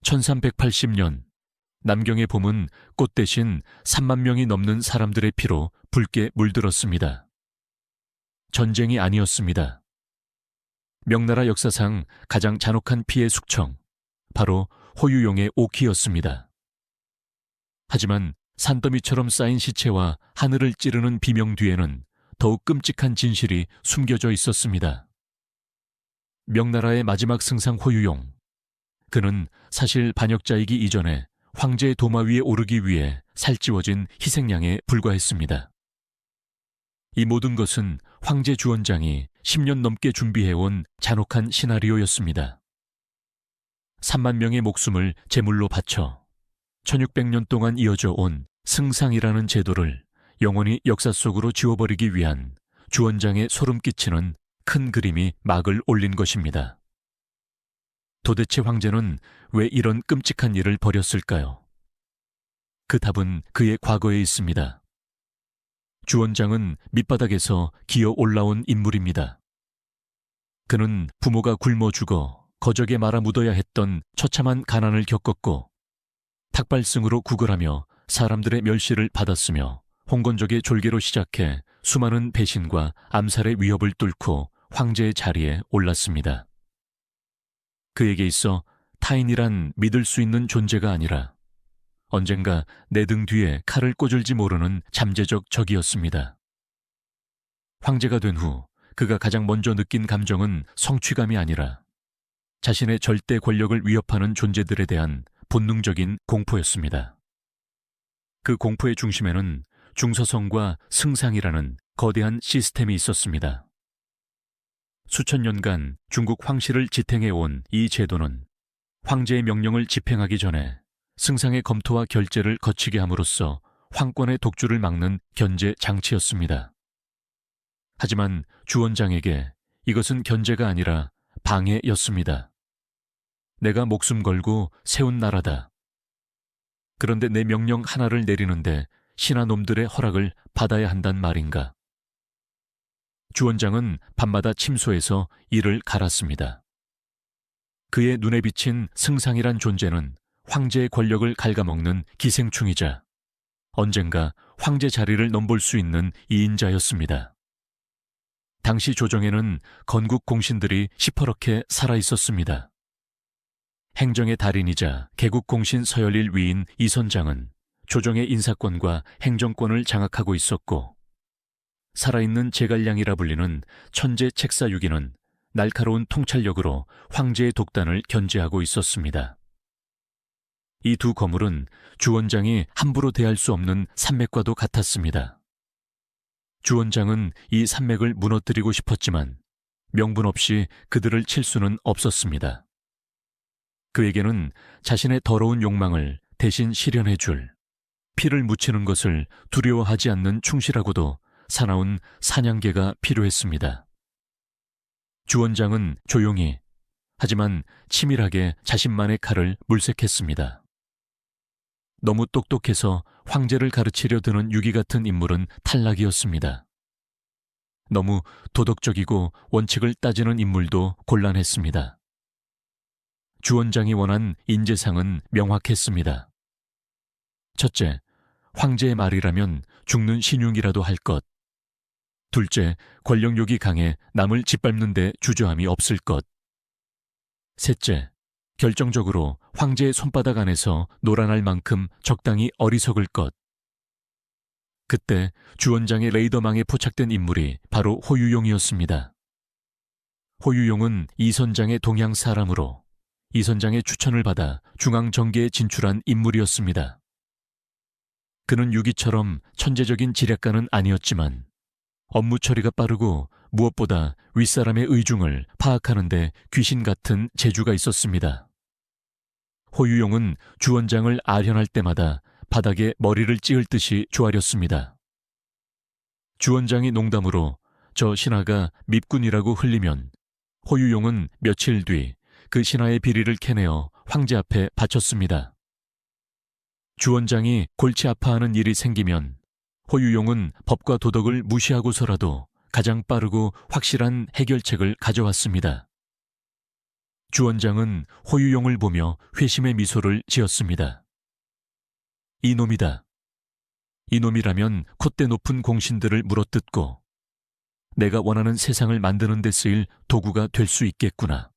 1380년 남경의 봄은 꽃 대신 3만 명이 넘는 사람들의 피로 붉게 물들었습니다. 전쟁이 아니었습니다. 명나라 역사상 가장 잔혹한 피해 숙청, 바로 호유용의 오키였습니다. 하지만 산더미처럼 쌓인 시체와 하늘을 찌르는 비명 뒤에는 더욱 끔찍한 진실이 숨겨져 있었습니다. 명나라의 마지막 승상 호유용. 그는 사실 반역자이기 이전에 황제의 도마 위에 오르기 위해 살찌워진 희생양에 불과했습니다. 이 모든 것은 황제 주원장이 10년 넘게 준비해온 잔혹한 시나리오였습니다. 3만 명의 목숨을 제물로 바쳐 1600년 동안 이어져 온 승상이라는 제도를 영원히 역사 속으로 지워버리기 위한 주원장의 소름 끼치는 큰 그림이 막을 올린 것입니다. 도대체 황제는 왜 이런 끔찍한 일을 벌였을까요? 그 답은 그의 과거에 있습니다. 주원장은 밑바닥에서 기어 올라온 인물입니다. 그는 부모가 굶어 죽어 거적에 말아 묻어야 했던 처참한 가난을 겪었고 닭발승으로 구걸하며 사람들의 멸시를 받았으며 홍건적의 졸개로 시작해 수많은 배신과 암살의 위협을 뚫고 황제의 자리에 올랐습니다. 그에게 있어 타인이란 믿을 수 있는 존재가 아니라 언젠가 내 등 뒤에 칼을 꽂을지 모르는 잠재적 적이었습니다. 황제가 된 후 그가 가장 먼저 느낀 감정은 성취감이 아니라 자신의 절대 권력을 위협하는 존재들에 대한 본능적인 공포였습니다. 그 공포의 중심에는 중서성과 승상이라는 거대한 시스템이 있었습니다. 수천 년간 중국 황실을 지탱해온 이 제도는 황제의 명령을 집행하기 전에 승상의 검토와 결재를 거치게 함으로써 황권의 독주를 막는 견제 장치였습니다. 하지만 주원장에게 이것은 견제가 아니라 방해였습니다. 내가 목숨 걸고 세운 나라다. 그런데 내 명령 하나를 내리는데 신하놈들의 허락을 받아야 한단 말인가? 주원장은 밤마다 침소에서 이를 갈았습니다. 그의 눈에 비친 승상이란 존재는 황제의 권력을 갉아먹는 기생충이자 언젠가 황제 자리를 넘볼 수 있는 이인자였습니다. 당시 조정에는 건국 공신들이 시퍼렇게 살아있었습니다. 행정의 달인이자 개국공신 서열일 위인 이선장은 조정의 인사권과 행정권을 장악하고 있었고 살아있는 제갈량이라 불리는 천재 책사유기는 날카로운 통찰력으로 황제의 독단을 견제하고 있었습니다. 이 두 거물은 주원장이 함부로 대할 수 없는 산맥과도 같았습니다. 주원장은 이 산맥을 무너뜨리고 싶었지만 명분 없이 그들을 칠 수는 없었습니다. 그에게는 자신의 더러운 욕망을 대신 실현해 줄 피를 묻히는 것을 두려워하지 않는 충실하고도 사나운 사냥개가 필요했습니다. 주원장은 조용히 하지만 치밀하게 자신만의 칼을 물색했습니다. 너무 똑똑해서 황제를 가르치려 드는 유기 같은 인물은 탈락이었습니다. 너무 도덕적이고 원칙을 따지는 인물도 곤란했습니다. 주원장이 원한 인재상은 명확했습니다. 첫째, 황제의 말이라면 죽는 신용이라도 할 것. 둘째, 권력욕이 강해 남을 짓밟는 데 주저함이 없을 것. 셋째, 결정적으로 황제의 손바닥 안에서 놀아날 만큼 적당히 어리석을 것. 그때 주원장의 레이더망에 포착된 인물이 바로 호유용이었습니다. 호유용은 이선장의 동양 사람으로 이선장의 추천을 받아 중앙정계에 진출한 인물이었습니다. 그는 유기처럼 천재적인 지략가는 아니었지만 업무 처리가 빠르고 무엇보다 윗사람의 의중을 파악하는 데 귀신 같은 재주가 있었습니다. 호유용은 주원장을 아련할 때마다 바닥에 머리를 찧을 듯이 조아렸습니다. 주원장이 농담으로 저 신하가 밉군이라고 흘리면 호유용은 며칠 뒤 그 신하의 비리를 캐내어 황제 앞에 바쳤습니다. 주원장이 골치 아파하는 일이 생기면 호유용은 법과 도덕을 무시하고서라도 가장 빠르고 확실한 해결책을 가져왔습니다. 주원장은 호유용을 보며 회심의 미소를 지었습니다. 이놈이다. 이놈이라면 콧대 높은 공신들을 물어뜯고 내가 원하는 세상을 만드는 데 쓰일 도구가 될 수 있겠구나.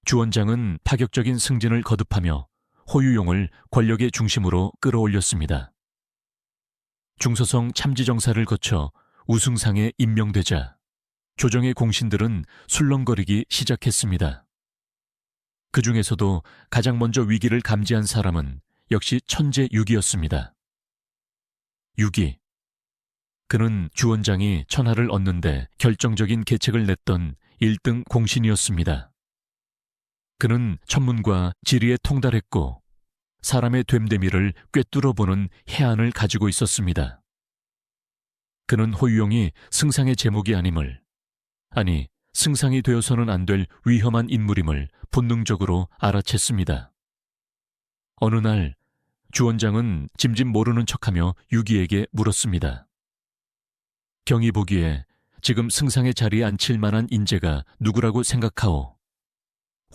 주원장은 파격적인 승진을 거듭하며 호유용을 권력의 중심으로 끌어올렸습니다. 중서성 참지정사를 거쳐 우승상에 임명되자 조정의 공신들은 술렁거리기 시작했습니다. 그 중에서도 가장 먼저 위기를 감지한 사람은 역시 천재 유기였습니다. 유기. 그는 주원장이 천하를 얻는데 결정적인 계책을 냈던 1등 공신이었습니다. 그는 천문과 지리에 통달했고 사람의 됨됨이를 꿰뚫어보는 해안을 가지고 있었습니다. 그는 호유용이 승상의 제목이 아님을, 아니 승상이 되어서는 안 될 위험한 인물임을 본능적으로 알아챘습니다. 어느 날 주원장은 짐짓 모르는 척하며 유기에게 물었습니다. 경이 보기에 지금 승상의 자리에 앉힐 만한 인재가 누구라고 생각하오?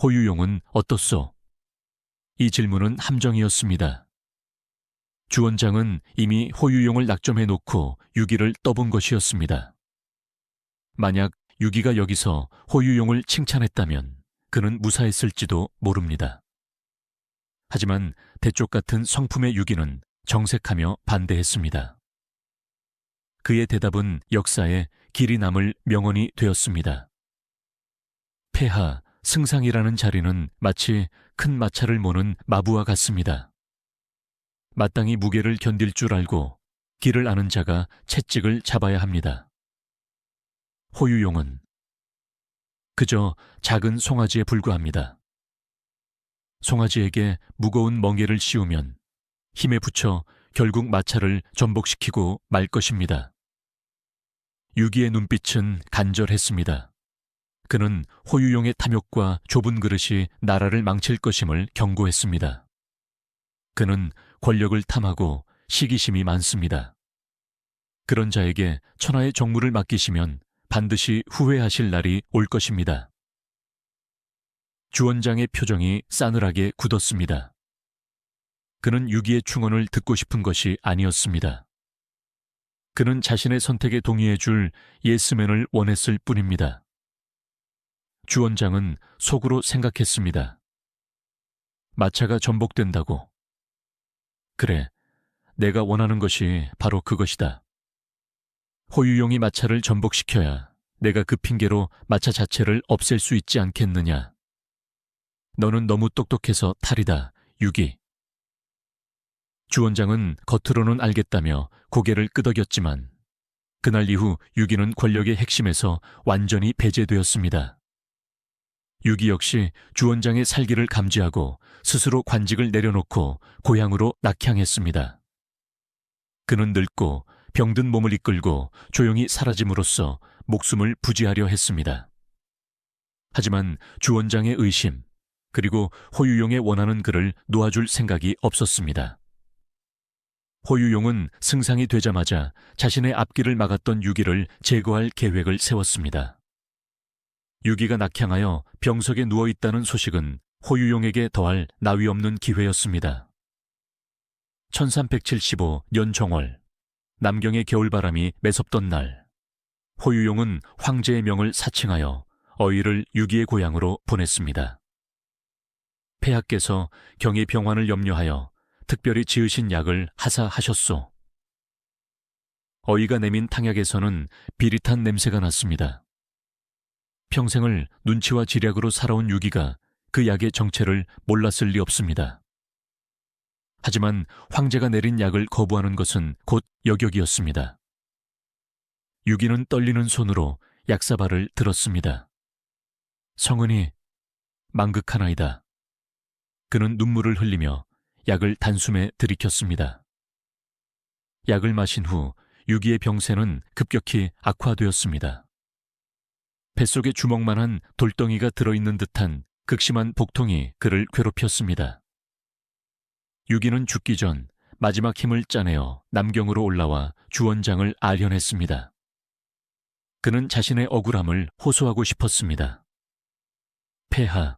호유용은 어떻소? 이 질문은 함정이었습니다. 주원장은 이미 호유용을 낙점해 놓고 유기를 떠본 것이었습니다. 만약 유기가 여기서 호유용을 칭찬했다면 그는 무사했을지도 모릅니다. 하지만 대쪽 같은 성품의 유기는 정색하며 반대했습니다. 그의 대답은 역사에 길이 남을 명언이 되었습니다. 폐하, 승상이라는 자리는 마치 큰 마차를 모는 마부와 같습니다. 마땅히 무게를 견딜 줄 알고 길을 아는 자가 채찍을 잡아야 합니다. 호유용은 그저 작은 송아지에 불과합니다. 송아지에게 무거운 멍에를 씌우면 힘에 붙여 결국 마차를 전복시키고 말 것입니다. 유기의 눈빛은 간절했습니다. 그는 호유용의 탐욕과 좁은 그릇이 나라를 망칠 것임을 경고했습니다. 그는 권력을 탐하고 시기심이 많습니다. 그런 자에게 천하의 정무를 맡기시면 반드시 후회하실 날이 올 것입니다. 주원장의 표정이 싸늘하게 굳었습니다. 그는 유기의 충언을 듣고 싶은 것이 아니었습니다. 그는 자신의 선택에 동의해 줄 예스맨을 원했을 뿐입니다. 주원장은 속으로 생각했습니다. 마차가 전복된다고. 그래, 내가 원하는 것이 바로 그것이다. 호유용이 마차를 전복시켜야 내가 그 핑계로 마차 자체를 없앨 수 있지 않겠느냐. 너는 너무 똑똑해서 탈이다, 유기. 주원장은 겉으로는 알겠다며 고개를 끄덕였지만 그날 이후 유기는 권력의 핵심에서 완전히 배제되었습니다. 유기 역시 주원장의 살기를 감지하고 스스로 관직을 내려놓고 고향으로 낙향했습니다. 그는 늙고 병든 몸을 이끌고 조용히 사라짐으로써 목숨을 부지하려 했습니다. 하지만 주원장의 의심, 그리고 호유용의 원하는 그를 놓아줄 생각이 없었습니다. 호유용은 승상이 되자마자 자신의 앞길을 막았던 유기를 제거할 계획을 세웠습니다. 유기가 낙향하여 병석에 누워있다는 소식은 호유용에게 더할 나위 없는 기회였습니다. 1375년 정월, 남경의 겨울바람이 매섭던 날, 호유용은 황제의 명을 사칭하여 어의를 유기의 고향으로 보냈습니다. 폐하께서 경의 병환을 염려하여 특별히 지으신 약을 하사하셨소. 어이가 내민 탕약에서는 비릿한 냄새가 났습니다. 평생을 눈치와 지략으로 살아온 유기가 그 약의 정체를 몰랐을 리 없습니다. 하지만 황제가 내린 약을 거부하는 것은 곧 여격이었습니다. 유기는 떨리는 손으로 약사발을 들었습니다. 성은이 망극하나이다. 그는 눈물을 흘리며 약을 단숨에 들이켰습니다. 약을 마신 후 유기의 병세는 급격히 악화되었습니다. 뱃속에 주먹만한 돌덩이가 들어있는 듯한 극심한 복통이 그를 괴롭혔습니다. 유기는 죽기 전 마지막 힘을 짜내어 남경으로 올라와 주원장을 아련했습니다. 그는 자신의 억울함을 호소하고 싶었습니다. 폐하,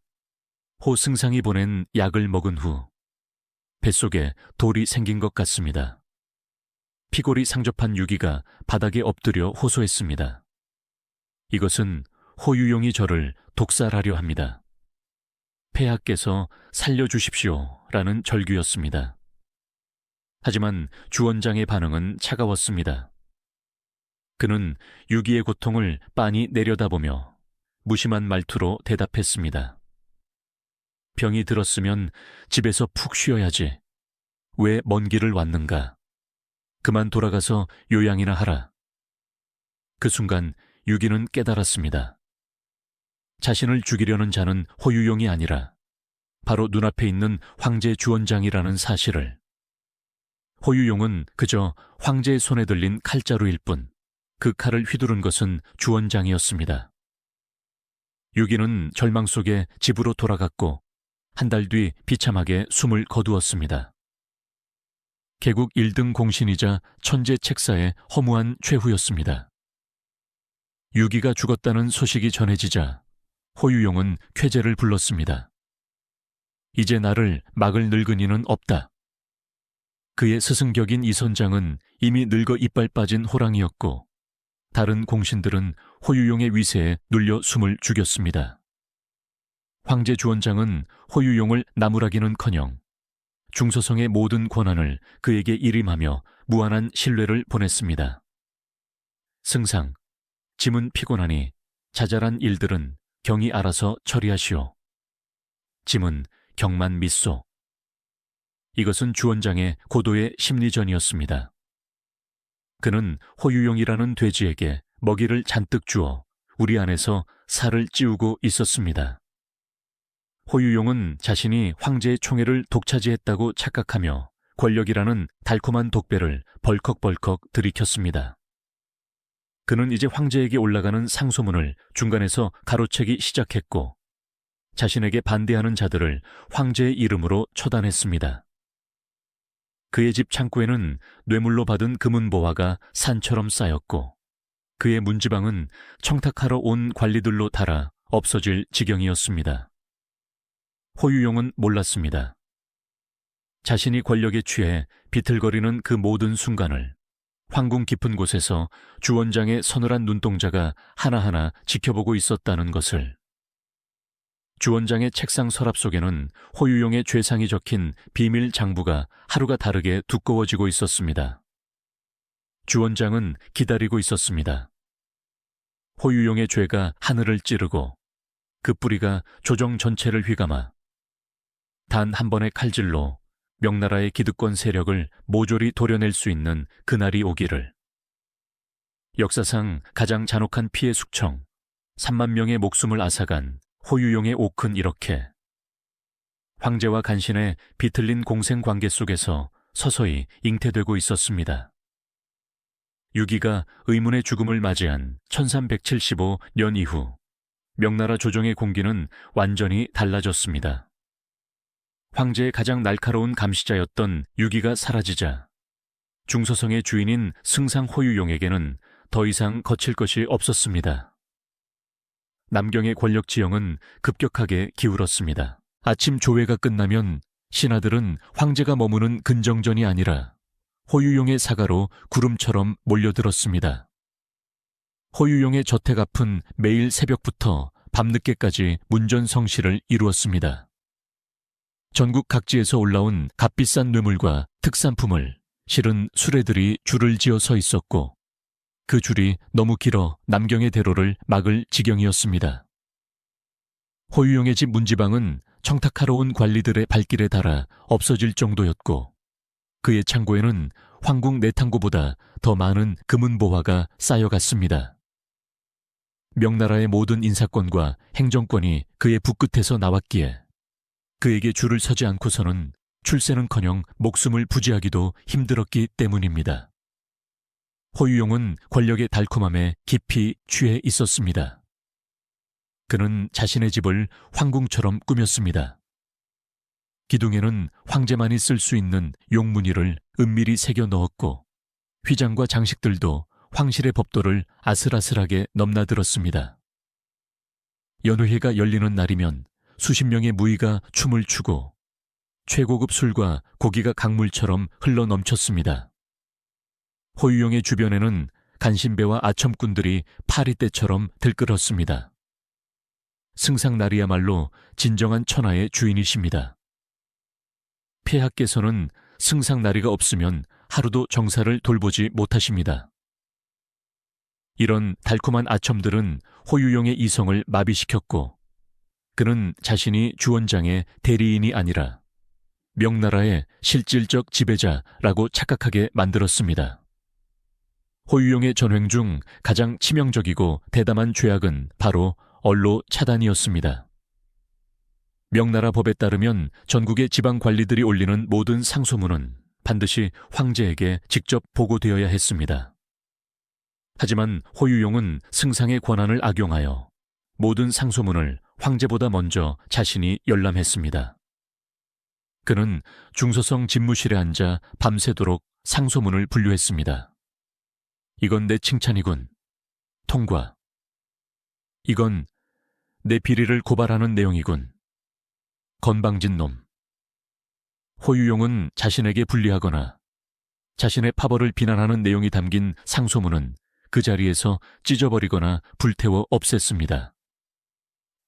호승상이 보낸 약을 먹은 후 뱃속에 돌이 생긴 것 같습니다. 피골이 상접한 유기가 바닥에 엎드려 호소했습니다. 이것은 호유용이 저를 독살하려 합니다. 폐하께서 살려주십시오 라는 절규였습니다. 하지만 주원장의 반응은 차가웠습니다. 그는 유기의 고통을 빤히 내려다보며 무심한 말투로 대답했습니다. 병이 들었으면 집에서 푹 쉬어야지. 왜 먼 길을 왔는가? 그만 돌아가서 요양이나 하라. 그 순간 유기는 깨달았습니다. 자신을 죽이려는 자는 호유용이 아니라 바로 눈앞에 있는 황제 주원장이라는 사실을. 호유용은 그저 황제의 손에 들린 칼자루일 뿐 그 칼을 휘두른 것은 주원장이었습니다. 유기는 절망 속에 집으로 돌아갔고 한 달 뒤 비참하게 숨을 거두었습니다. 개국 1등 공신이자 천재 책사의 허무한 최후였습니다. 유기가 죽었다는 소식이 전해지자 호유용은 쾌재를 불렀습니다. 이제 나를 막을 늙은이는 없다. 그의 스승격인 이선장은 이미 늙어 이빨 빠진 호랑이였고 다른 공신들은 호유용의 위세에 눌려 숨을 죽였습니다. 황제 주원장은 호유용을 나무라기는커녕 중서성의 모든 권한을 그에게 일임하며 무한한 신뢰를 보냈습니다. 승상, 짐은 피곤하니 자잘한 일들은 경이 알아서 처리하시오. 짐은 경만 믿소. 이것은 주원장의 고도의 심리전이었습니다. 그는 호유용이라는 돼지에게 먹이를 잔뜩 주어 우리 안에서 살을 찌우고 있었습니다. 호유용은 자신이 황제의 총애를 독차지했다고 착각하며 권력이라는 달콤한 독배를 벌컥벌컥 들이켰습니다. 그는 이제 황제에게 올라가는 상소문을 중간에서 가로채기 시작했고 자신에게 반대하는 자들을 황제의 이름으로 처단했습니다. 그의 집 창고에는 뇌물로 받은 금은보화가 산처럼 쌓였고 그의 문지방은 청탁하러 온 관리들로 달아 없어질 지경이었습니다. 호유용은 몰랐습니다. 자신이 권력에 취해 비틀거리는 그 모든 순간을 황궁 깊은 곳에서 주원장의 서늘한 눈동자가 하나하나 지켜보고 있었다는 것을. 주원장의 책상 서랍 속에는 호유용의 죄상이 적힌 비밀 장부가 하루가 다르게 두꺼워지고 있었습니다. 주원장은 기다리고 있었습니다. 호유용의 죄가 하늘을 찌르고 그 뿌리가 조정 전체를 휘감아 단 한 번의 칼질로 명나라의 기득권 세력을 모조리 도려낼 수 있는 그날이 오기를. 역사상 가장 잔혹한 피해 숙청, 3만 명의 목숨을 앗아간 호유용의 옥은 이렇게 황제와 간신의 비틀린 공생관계 속에서 서서히 잉태되고 있었습니다. 유기가 의문의 죽음을 맞이한 1375년 이후 명나라 조정의 공기는 완전히 달라졌습니다. 황제의 가장 날카로운 감시자였던 유기가 사라지자 중서성의 주인인 승상 호유용에게는 더 이상 거칠 것이 없었습니다. 남경의 권력 지형은 급격하게 기울었습니다. 아침 조회가 끝나면 신하들은 황제가 머무는 근정전이 아니라 호유용의 사가로 구름처럼 몰려들었습니다. 호유용의 저택 앞은 매일 새벽부터 밤늦게까지 문전성시를 이루었습니다. 전국 각지에서 올라온 값비싼 뇌물과 특산품을 실은 수레들이 줄을 지어 서 있었고 그 줄이 너무 길어 남경의 대로를 막을 지경이었습니다. 호유용의 집 문지방은 청탁하러 온 관리들의 발길에 닿아 없어질 정도였고 그의 창고에는 황궁 내탕고보다 더 많은 금은보화가 쌓여갔습니다. 명나라의 모든 인사권과 행정권이 그의 붓끝에서 나왔기에 그에게 줄을 서지 않고서는 출세는커녕 목숨을 부지하기도 힘들었기 때문입니다. 호유용은 권력의 달콤함에 깊이 취해 있었습니다. 그는 자신의 집을 황궁처럼 꾸몄습니다. 기둥에는 황제만이 쓸 수 있는 용문의를 은밀히 새겨 넣었고 휘장과 장식들도 황실의 법도를 아슬아슬하게 넘나들었습니다. 연회가 열리는 날이면 수십 명의 무의가 춤을 추고 최고급 술과 고기가 강물처럼 흘러 넘쳤습니다. 호유용의 주변에는 간신배와 아첨꾼들이 파리떼처럼 들끓었습니다. 승상날이야말로 진정한 천하의 주인이십니다. 폐하께서는 승상날이가 없으면 하루도 정사를 돌보지 못하십니다. 이런 달콤한 아첨들은 호유용의 이성을 마비시켰고 그는 자신이 주원장의 대리인이 아니라 명나라의 실질적 지배자라고 착각하게 만들었습니다. 호유용의 전횡 중 가장 치명적이고 대담한 죄악은 바로 언로 차단이었습니다. 명나라 법에 따르면 전국의 지방 관리들이 올리는 모든 상소문은 반드시 황제에게 직접 보고되어야 했습니다. 하지만 호유용은 승상의 권한을 악용하여 모든 상소문을 황제보다 먼저 자신이 열람했습니다. 그는 중서성 집무실에 앉아 밤새도록 상소문을 분류했습니다. 이건 내 칭찬이군. 통과. 이건 내 비리를 고발하는 내용이군. 건방진 놈. 호유용은 자신에게 불리하거나 자신의 파벌을 비난하는 내용이 담긴 상소문은 그 자리에서 찢어버리거나 불태워 없앴습니다.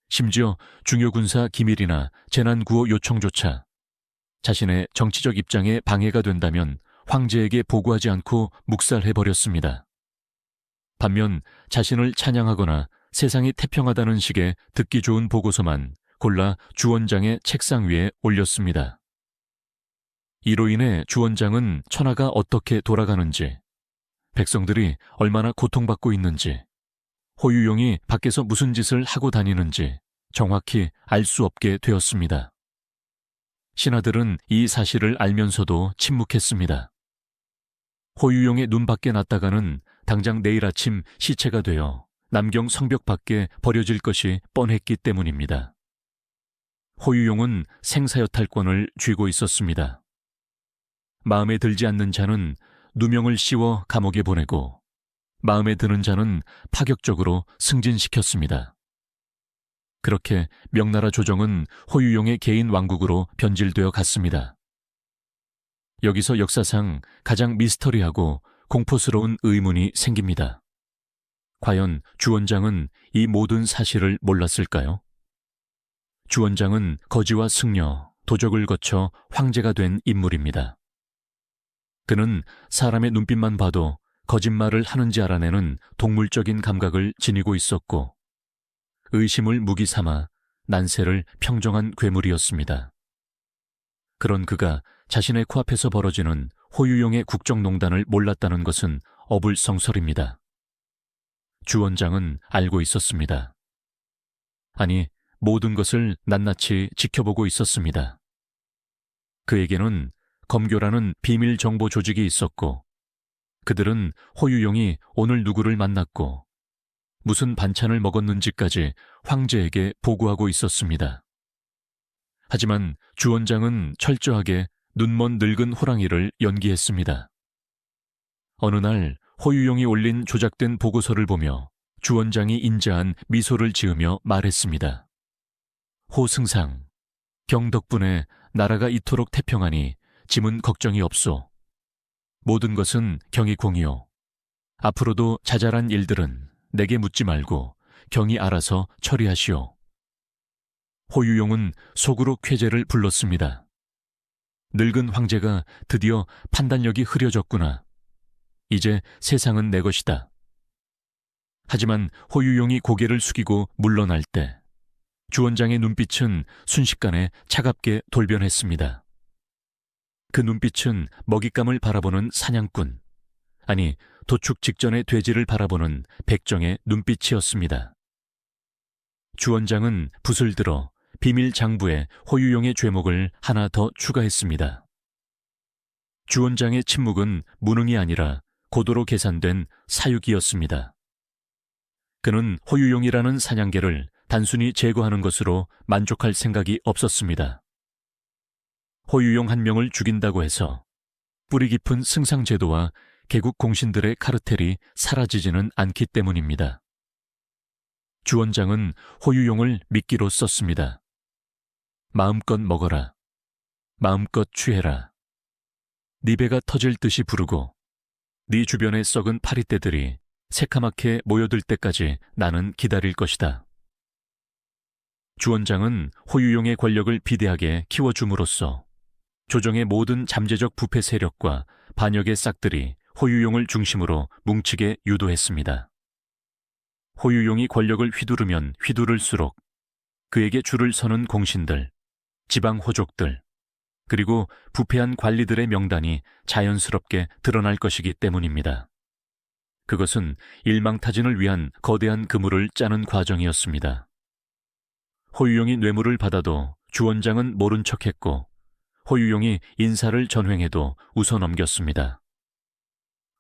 심지어 중요군사 기밀이나 재난구호 요청조차 자신의 정치적 입장에 방해가 된다면 황제에게 보고하지 않고 묵살해버렸습니다. 반면 자신을 찬양하거나 세상이 태평하다는 식의 듣기 좋은 보고서만 골라 주원장의 책상 위에 올렸습니다. 이로 인해 주원장은 천하가 어떻게 돌아가는지, 백성들이 얼마나 고통받고 있는지, 호유용이 밖에서 무슨 짓을 하고 다니는지 정확히 알 수 없게 되었습니다. 신하들은 이 사실을 알면서도 침묵했습니다. 호유용의 눈 밖에 났다가는 당장 내일 아침 시체가 되어 남경 성벽 밖에 버려질 것이 뻔했기 때문입니다. 호유용은 생사여탈권을 쥐고 있었습니다. 마음에 들지 않는 자는 누명을 씌워 감옥에 보내고 마음에 드는 자는 파격적으로 승진시켰습니다. 그렇게 명나라 조정은 호유용의 개인 왕국으로 변질되어 갔습니다. 여기서 역사상 가장 미스터리하고 공포스러운 의문이 생깁니다. 과연 주원장은 이 모든 사실을 몰랐을까요? 주원장은 거지와 승려, 도적을 거쳐 황제가 된 인물입니다. 그는 사람의 눈빛만 봐도 거짓말을 하는지 알아내는 동물적인 감각을 지니고 있었고 의심을 무기 삼아 난세를 평정한 괴물이었습니다. 그런 그가 자신의 코앞에서 벌어지는 호유용의 국정농단을 몰랐다는 것은 어불성설입니다. 주원장은 알고 있었습니다. 아니, 모든 것을 낱낱이 지켜보고 있었습니다. 그에게는 검교라는 비밀 정보 조직이 있었고 그들은 호유용이 오늘 누구를 만났고 무슨 반찬을 먹었는지까지 황제에게 보고하고 있었습니다. 하지만 주원장은 철저하게 눈먼 늙은 호랑이를 연기했습니다. 어느 날 호유용이 올린 조작된 보고서를 보며 주원장이 인자한 미소를 지으며 말했습니다. 호승상, 경 덕분에 나라가 이토록 태평하니 짐은 걱정이 없소. 모든 것은 경이 공이요. 앞으로도 자잘한 일들은 내게 묻지 말고 경이 알아서 처리하시오. 호유용은 속으로 쾌재를 불렀습니다. 늙은 황제가 드디어 판단력이 흐려졌구나. 이제 세상은 내 것이다. 하지만 호유용이 고개를 숙이고 물러날 때 주원장의 눈빛은 순식간에 차갑게 돌변했습니다. 그 눈빛은 먹잇감을 바라보는 사냥꾼, 아니 도축 직전의 돼지를 바라보는 백정의 눈빛이었습니다. 주원장은 붓을 들어 비밀 장부에 호유용의 죄목을 하나 더 추가했습니다. 주원장의 침묵은 무능이 아니라 고도로 계산된 사육이었습니다. 그는 호유용이라는 사냥개를 단순히 제거하는 것으로 만족할 생각이 없었습니다. 호유용 한 명을 죽인다고 해서 뿌리 깊은 승상제도와 개국 공신들의 카르텔이 사라지지는 않기 때문입니다. 주원장은 호유용을 미끼로 썼습니다. 마음껏 먹어라. 마음껏 취해라. 네 배가 터질 듯이 부르고 네 주변의 썩은 파리떼들이 새카맣게 모여들 때까지 나는 기다릴 것이다. 주원장은 호유용의 권력을 비대하게 키워줌으로써 조정의 모든 잠재적 부패 세력과 반역의 싹들이 호유용을 중심으로 뭉치게 유도했습니다. 호유용이 권력을 휘두르면 휘두를수록 그에게 줄을 서는 공신들, 지방 호족들, 그리고 부패한 관리들의 명단이 자연스럽게 드러날 것이기 때문입니다. 그것은 일망타진을 위한 거대한 그물을 짜는 과정이었습니다. 호유용이 뇌물을 받아도 주원장은 모른 척했고 호유용이 인사를 전횡해도 웃어넘겼습니다.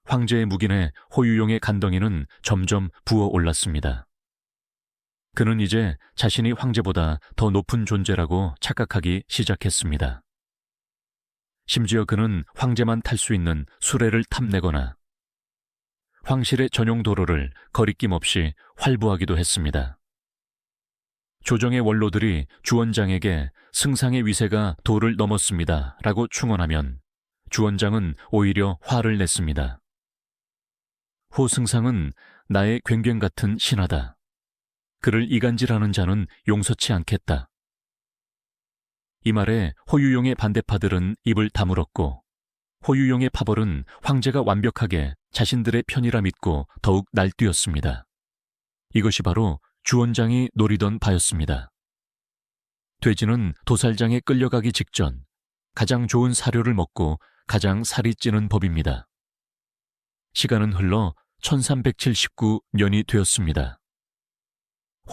황제의 묵인에 호유용의 간덩이는 점점 부어올랐습니다. 그는 이제 자신이 황제보다 더 높은 존재라고 착각하기 시작했습니다. 심지어 그는 황제만 탈 수 있는 수레를 탐내거나 황실의 전용 도로를 거리낌 없이 활보하기도 했습니다. 조정의 원로들이 주원장에게 승상의 위세가 도를 넘었습니다 라고 충언하면 주원장은 오히려 화를 냈습니다. 호 승상은 나의 괭괭 같은 신하다. 그를 이간질하는 자는 용서치 않겠다. 이 말에 호유용의 반대파들은 입을 다물었고 호유용의 파벌은 황제가 완벽하게 자신들의 편이라 믿고 더욱 날뛰었습니다. 이것이 바로 주원장이 노리던 바였습니다. 돼지는 도살장에 끌려가기 직전 가장 좋은 사료를 먹고 가장 살이 찌는 법입니다. 시간은 흘러 1379년이 되었습니다.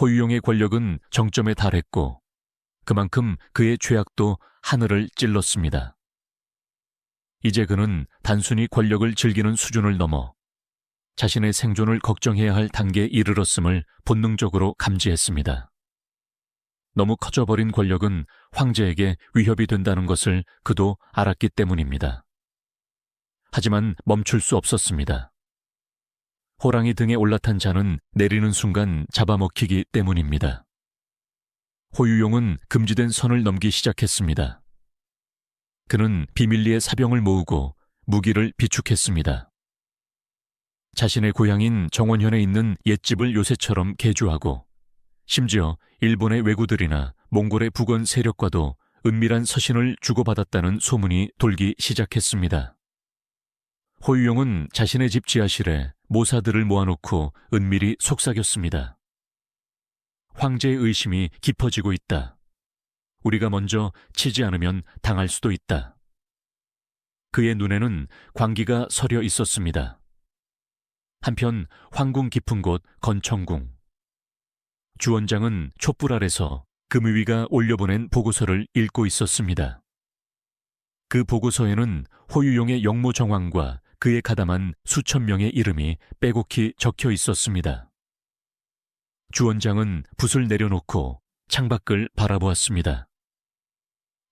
호유용의 권력은 정점에 달했고 그만큼 그의 죄악도 하늘을 찔렀습니다. 이제 그는 단순히 권력을 즐기는 수준을 넘어 자신의 생존을 걱정해야 할 단계에 이르렀음을 본능적으로 감지했습니다. 너무 커져버린 권력은 황제에게 위협이 된다는 것을 그도 알았기 때문입니다. 하지만 멈출 수 없었습니다. 호랑이 등에 올라탄 자는 내리는 순간 잡아먹히기 때문입니다. 호유용은 금지된 선을 넘기 시작했습니다. 그는 비밀리에 사병을 모으고 무기를 비축했습니다. 자신의 고향인 정원현에 있는 옛집을 요새처럼 개조하고 심지어 일본의 왜구들이나 몽골의 북원 세력과도 은밀한 서신을 주고받았다는 소문이 돌기 시작했습니다. 호유용은 자신의 집 지하실에 모사들을 모아놓고 은밀히 속삭였습니다. 황제의 의심이 깊어지고 있다. 우리가 먼저 치지 않으면 당할 수도 있다. 그의 눈에는 광기가 서려 있었습니다. 한편 황궁 깊은 곳 건청궁. 주원장은 촛불 아래서 금위위가 올려보낸 보고서를 읽고 있었습니다. 그 보고서에는 호유용의 영모 정황과 그에 가담한 수천 명의 이름이 빼곡히 적혀 있었습니다. 주원장은 붓을 내려놓고 창밖을 바라보았습니다.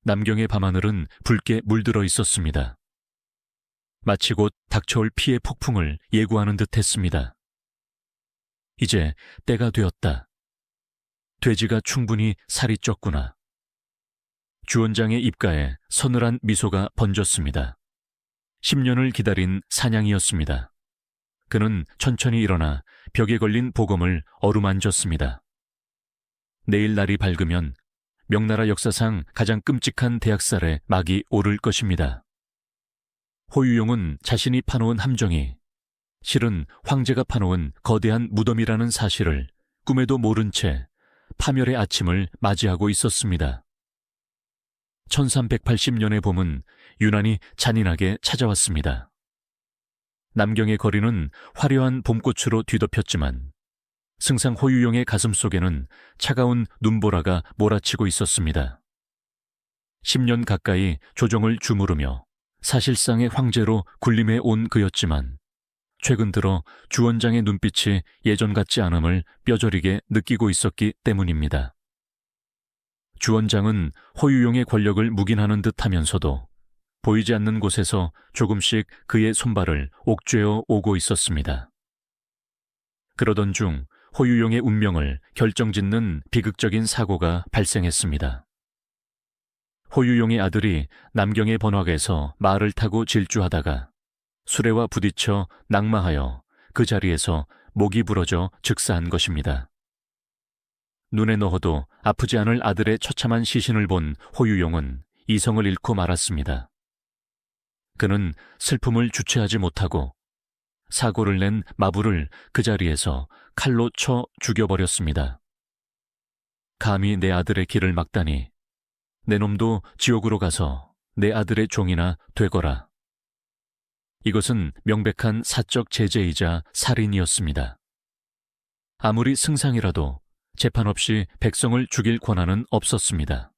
남경의 밤하늘은 붉게 물들어 있었습니다. 마치 곧 닥쳐올 피해 폭풍을 예고하는 듯했습니다. 이제 때가 되었다. 돼지가 충분히 살이 쪘구나. 주원장의 입가에 서늘한 미소가 번졌습니다. 10년을 기다린 사냥이었습니다. 그는 천천히 일어나 벽에 걸린 보검을 어루만졌습니다. 내일 날이 밝으면 명나라 역사상 가장 끔찍한 대학살에 막이 오를 것입니다. 호유용은 자신이 파놓은 함정이 실은 황제가 파놓은 거대한 무덤이라는 사실을 꿈에도 모른 채 파멸의 아침을 맞이하고 있었습니다. 1380년의 봄은 유난히 잔인하게 찾아왔습니다. 남경의 거리는 화려한 봄꽃으로 뒤덮였지만 승상 호유용의 가슴 속에는 차가운 눈보라가 몰아치고 있었습니다. 10년 가까이 조정을 주무르며 사실상의 황제로 군림해 온 그였지만 최근 들어 주원장의 눈빛이 예전 같지 않음을 뼈저리게 느끼고 있었기 때문입니다. 주원장은 호유용의 권력을 묵인하는 듯 하면서도 보이지 않는 곳에서 조금씩 그의 손발을 옥죄어 오고 있었습니다. 그러던 중 호유용의 운명을 결정짓는 비극적인 사고가 발생했습니다. 호유용의 아들이 남경의 번화가에서 말을 타고 질주하다가 수레와 부딪혀 낙마하여 그 자리에서 목이 부러져 즉사한 것입니다. 눈에 넣어도 아프지 않을 아들의 처참한 시신을 본 호유용은 이성을 잃고 말았습니다. 그는 슬픔을 주체하지 못하고 사고를 낸 마부를 그 자리에서 칼로 쳐 죽여버렸습니다. 감히 내 아들의 길을 막다니, 내 놈도 지옥으로 가서 내 아들의 종이나 되거라. 이것은 명백한 사적 제재이자 살인이었습니다. 아무리 승상이라도 재판 없이 백성을 죽일 권한은 없었습니다.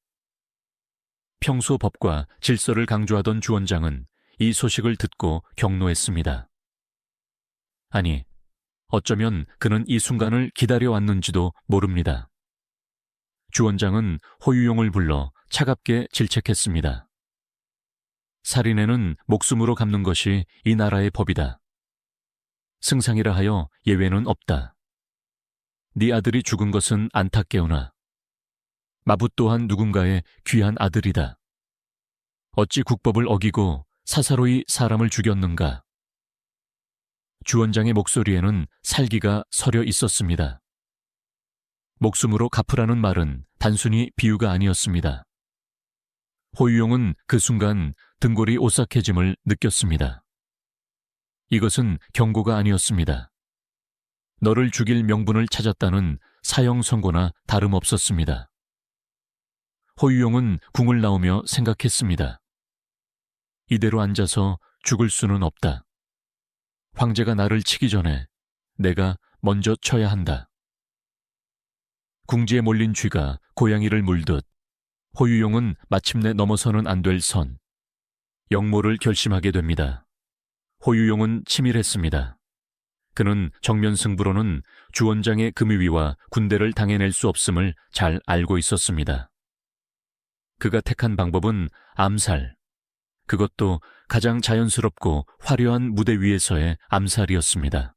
평소 법과 질서를 강조하던 주원장은 이 소식을 듣고 경노했습니다. 아니, 어쩌면 그는 이 순간을 기다려왔는지도 모릅니다. 주원장은 호유용을 불러 차갑게 질책했습니다. 살인에는 목숨으로 갚는 것이 이 나라의 법이다. 승상이라 하여 예외는 없다. 네 아들이 죽은 것은 안타깨우나 마부 또한 누군가의 귀한 아들이다. 어찌 국법을 어기고 사사로이 사람을 죽였는가? 주원장의 목소리에는 살기가 서려 있었습니다. 목숨으로 갚으라는 말은 단순히 비유가 아니었습니다. 호유용은 그 순간 등골이 오싹해짐을 느꼈습니다. 이것은 경고가 아니었습니다. 너를 죽일 명분을 찾았다는 사형 선고나 다름없었습니다. 호유용은 궁을 나오며 생각했습니다. 이대로 앉아서 죽을 수는 없다. 황제가 나를 치기 전에 내가 먼저 쳐야 한다. 궁지에 몰린 쥐가 고양이를 물듯 호유용은 마침내 넘어서는 안 될 선, 역모를 결심하게 됩니다. 호유용은 치밀했습니다. 그는 정면 승부로는 주원장의 금위위와 군대를 당해낼 수 없음을 잘 알고 있었습니다. 그가 택한 방법은 암살, 그것도 가장 자연스럽고 화려한 무대 위에서의 암살이었습니다.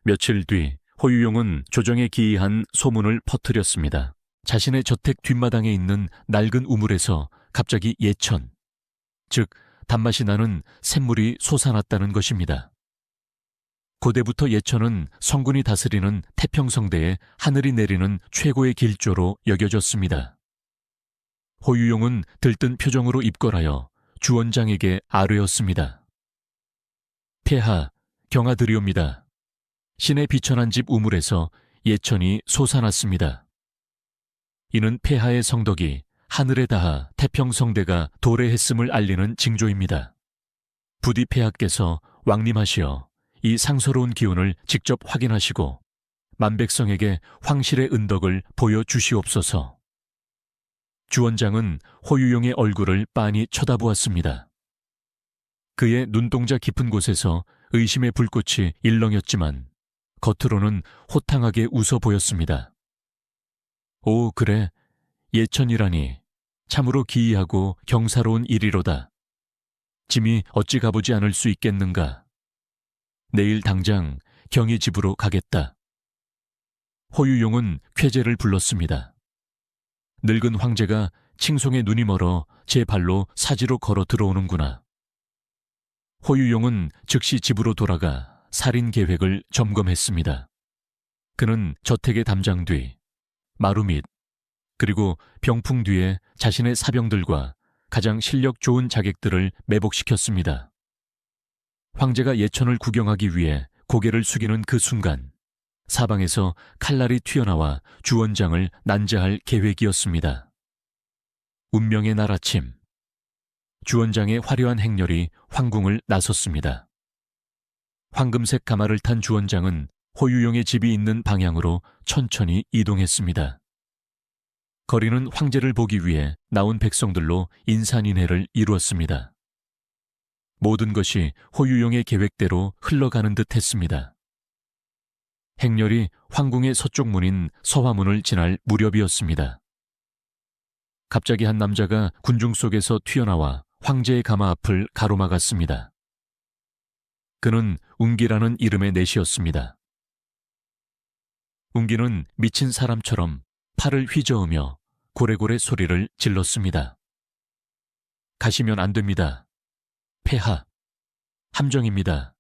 며칠 뒤 호유용은 조정에 기이한 소문을 퍼뜨렸습니다. 자신의 저택 뒷마당에 있는 낡은 우물에서 갑자기 예천, 즉 단맛이 나는 샘물이 솟아났다는 것입니다. 고대부터 예천은 성군이 다스리는 태평성대에 하늘이 내리는 최고의 길조로 여겨졌습니다. 호유용은 들뜬 표정으로 입궐하여 주원장에게 아뢰었습니다. 폐하, 경하드리옵니다. 신의 비천한 집 우물에서 예천이 솟아났습니다. 이는 폐하의 성덕이 하늘에 닿아 태평성대가 도래했음을 알리는 징조입니다. 부디 폐하께서 왕림하시어 이 상서로운 기운을 직접 확인하시고 만백성에게 황실의 은덕을 보여주시옵소서. 주원장은 호유용의 얼굴을 빤히 쳐다보았습니다. 그의 눈동자 깊은 곳에서 의심의 불꽃이 일렁였지만 겉으로는 호탕하게 웃어 보였습니다. 오, 그래, 예천이라니 참으로 기이하고 경사로운 일이로다. 짐이 어찌 가보지 않을 수 있겠는가. 내일 당장 경희 집으로 가겠다. 호유용은 쾌재를 불렀습니다. 늙은 황제가 칭송에 눈이 멀어 제 발로 사지로 걸어 들어오는구나. 호유용은 즉시 집으로 돌아가 살인 계획을 점검했습니다. 그는 저택의 담장 뒤, 마루 밑, 그리고 병풍 뒤에 자신의 사병들과 가장 실력 좋은 자객들을 매복시켰습니다. 황제가 예천을 구경하기 위해 고개를 숙이는 그 순간 사방에서 칼날이 튀어나와 주원장을 난자할 계획이었습니다. 운명의 날 아침, 주원장의 화려한 행렬이 황궁을 나섰습니다. 황금색 가마를 탄 주원장은 호유용의 집이 있는 방향으로 천천히 이동했습니다. 거리는 황제를 보기 위해 나온 백성들로 인산인해를 이루었습니다. 모든 것이 호유용의 계획대로 흘러가는 듯 했습니다. 행렬이 황궁의 서쪽 문인 서화문을 지날 무렵이었습니다. 갑자기 한 남자가 군중 속에서 튀어나와 황제의 가마 앞을 가로막았습니다. 그는 운기라는 이름의 내시였습니다. 운기는 미친 사람처럼 팔을 휘저으며 고래고래 소리를 질렀습니다. 가시면 안 됩니다. 폐하. 함정입니다.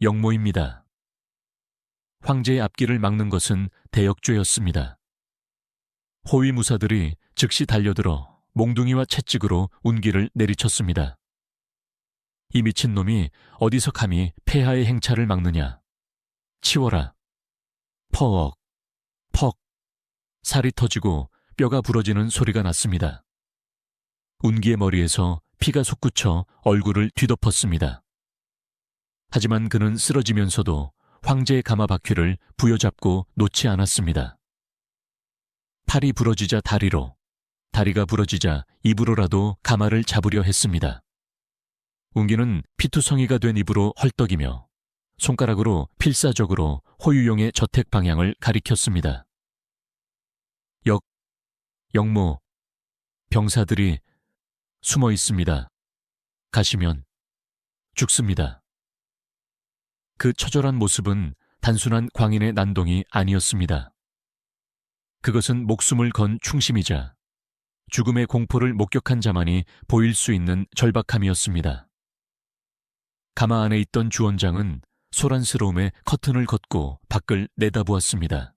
역모입니다. 황제의 앞길을 막는 것은 대역죄였습니다. 호위무사들이 즉시 달려들어 몽둥이와 채찍으로 운기를 내리쳤습니다. 이 미친놈이 어디서 감히 폐하의 행차를 막느냐. 치워라. 퍽, 퍽. 살이 터지고 뼈가 부러지는 소리가 났습니다. 운기의 머리에서 피가 솟구쳐 얼굴을 뒤덮었습니다. 하지만 그는 쓰러지면서도 황제의 가마바퀴를 부여잡고 놓지 않았습니다. 팔이 부러지자 다리로, 다리가 부러지자 입으로라도 가마를 잡으려 했습니다. 운기는 피투성이가 된 입으로 헐떡이며 손가락으로 필사적으로 호유용의 저택 방향을 가리켰습니다. 역모, 병사들이 숨어 있습니다. 가시면 죽습니다. 그 처절한 모습은 단순한 광인의 난동이 아니었습니다. 그것은 목숨을 건 충심이자 죽음의 공포를 목격한 자만이 보일 수 있는 절박함이었습니다. 가마 안에 있던 주원장은 소란스러움에 커튼을 걷고 밖을 내다보았습니다.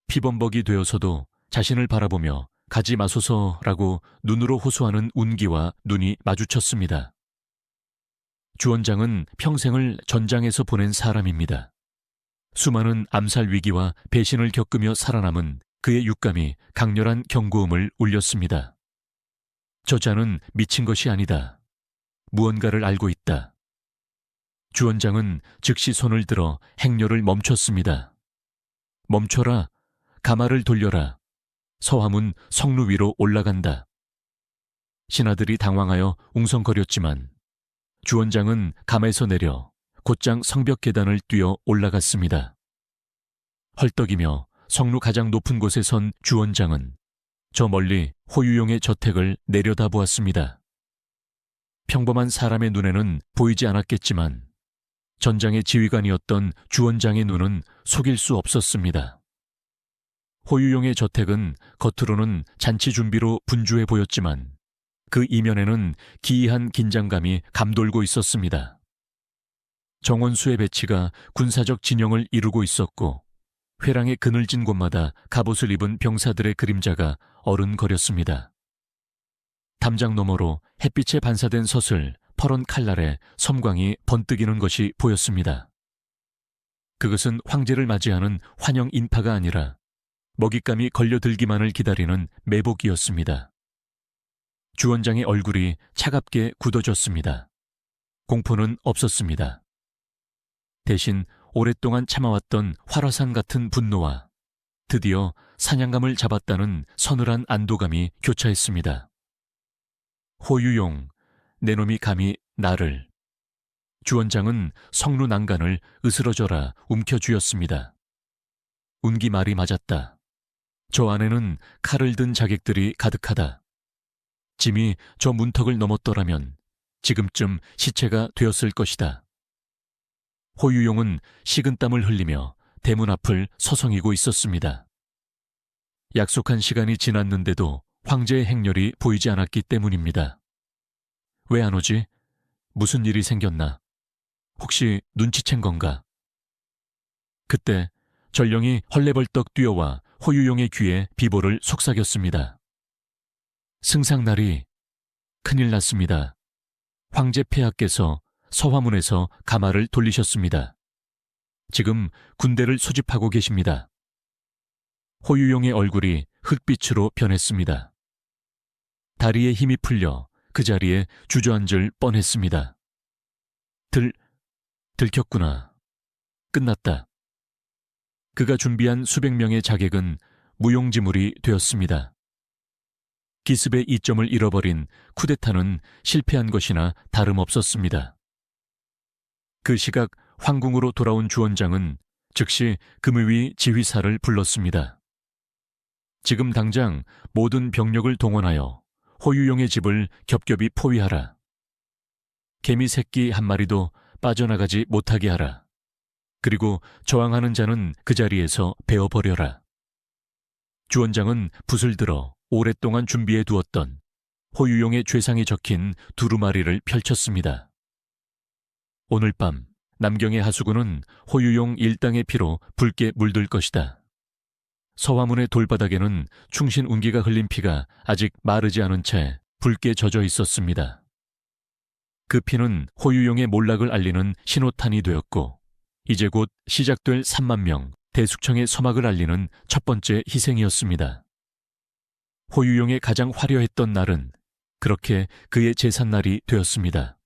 피범벅이 되어서도 자신을 바라보며 가지 마소서라고 눈으로 호소하는 운기와 눈이 마주쳤습니다. 주원장은 평생을 전장에서 보낸 사람입니다. 수많은 암살 위기와 배신을 겪으며 살아남은 그의 육감이 강렬한 경고음을 울렸습니다. 저자는 미친 것이 아니다. 무언가를 알고 있다. 주원장은 즉시 손을 들어 행렬을 멈췄습니다. 멈춰라. 가마를 돌려라. 서화문 성루 위로 올라간다. 신하들이 당황하여 웅성거렸지만 주원장은 감에서 내려 곧장 성벽 계단을 뛰어 올라갔습니다. 헐떡이며 성루 가장 높은 곳에 선 주원장은 저 멀리 호유용의 저택을 내려다보았습니다. 평범한 사람의 눈에는 보이지 않았겠지만 전장의 지휘관이었던 주원장의 눈은 속일 수 없었습니다. 호유용의 저택은 겉으로는 잔치 준비로 분주해 보였지만 그 이면에는 기이한 긴장감이 감돌고 있었습니다. 정원수의 배치가 군사적 진영을 이루고 있었고 회랑의 그늘진 곳마다 갑옷을 입은 병사들의 그림자가 어른거렸습니다. 담장 너머로 햇빛에 반사된 서슬 퍼런 칼날에 섬광이 번뜩이는 것이 보였습니다. 그것은 황제를 맞이하는 환영 인파가 아니라 먹잇감이 걸려들기만을 기다리는 매복이었습니다. 주원장의 얼굴이 차갑게 굳어졌습니다. 공포는 없었습니다. 대신 오랫동안 참아왔던 활화산 같은 분노와 드디어 사냥감을 잡았다는 서늘한 안도감이 교차했습니다. 호유용, 내 놈이 감히 나를. 주원장은 성루 난간을 으스러져라 움켜쥐었습니다. 운기 말이 맞았다. 저 안에는 칼을 든 자객들이 가득하다. 짐이 저 문턱을 넘었더라면 지금쯤 시체가 되었을 것이다. 호유용은 식은땀을 흘리며 대문 앞을 서성이고 있었습니다. 약속한 시간이 지났는데도 황제의 행렬이 보이지 않았기 때문입니다. 왜 안 오지? 무슨 일이 생겼나? 혹시 눈치챈 건가? 그때 전령이 헐레벌떡 뛰어와 호유용의 귀에 비보를 속삭였습니다. 승상날이 큰일 났습니다. 황제 폐하께서 서화문에서 가마를 돌리셨습니다. 지금 군대를 소집하고 계십니다. 호유용의 얼굴이 흙빛으로 변했습니다. 다리에 힘이 풀려 그 자리에 주저앉을 뻔했습니다. 들켰구나. 끝났다. 그가 준비한 수백 명의 자객은 무용지물이 되었습니다. 기습의 이점을 잃어버린 쿠데타는 실패한 것이나 다름없었습니다. 그 시각 황궁으로 돌아온 주원장은 즉시 금의위 지휘사를 불렀습니다. 지금 당장 모든 병력을 동원하여 호유용의 집을 겹겹이 포위하라. 개미 새끼 한 마리도 빠져나가지 못하게 하라. 그리고 저항하는 자는 그 자리에서 베어버려라. 주원장은 붓을 들어 오랫동안 준비해 두었던 호유용의 죄상이 적힌 두루마리를 펼쳤습니다. 오늘 밤 남경의 하수구는 호유용 일당의 피로 붉게 물들 것이다. 서화문의 돌바닥에는 충신 운기가 흘린 피가 아직 마르지 않은 채 붉게 젖어 있었습니다. 그 피는 호유용의 몰락을 알리는 신호탄이 되었고 이제 곧 시작될 3만 명 대숙청의 서막을 알리는 첫 번째 희생이었습니다. 호유용의 가장 화려했던 날은 그렇게 그의 제삿날이 되었습니다.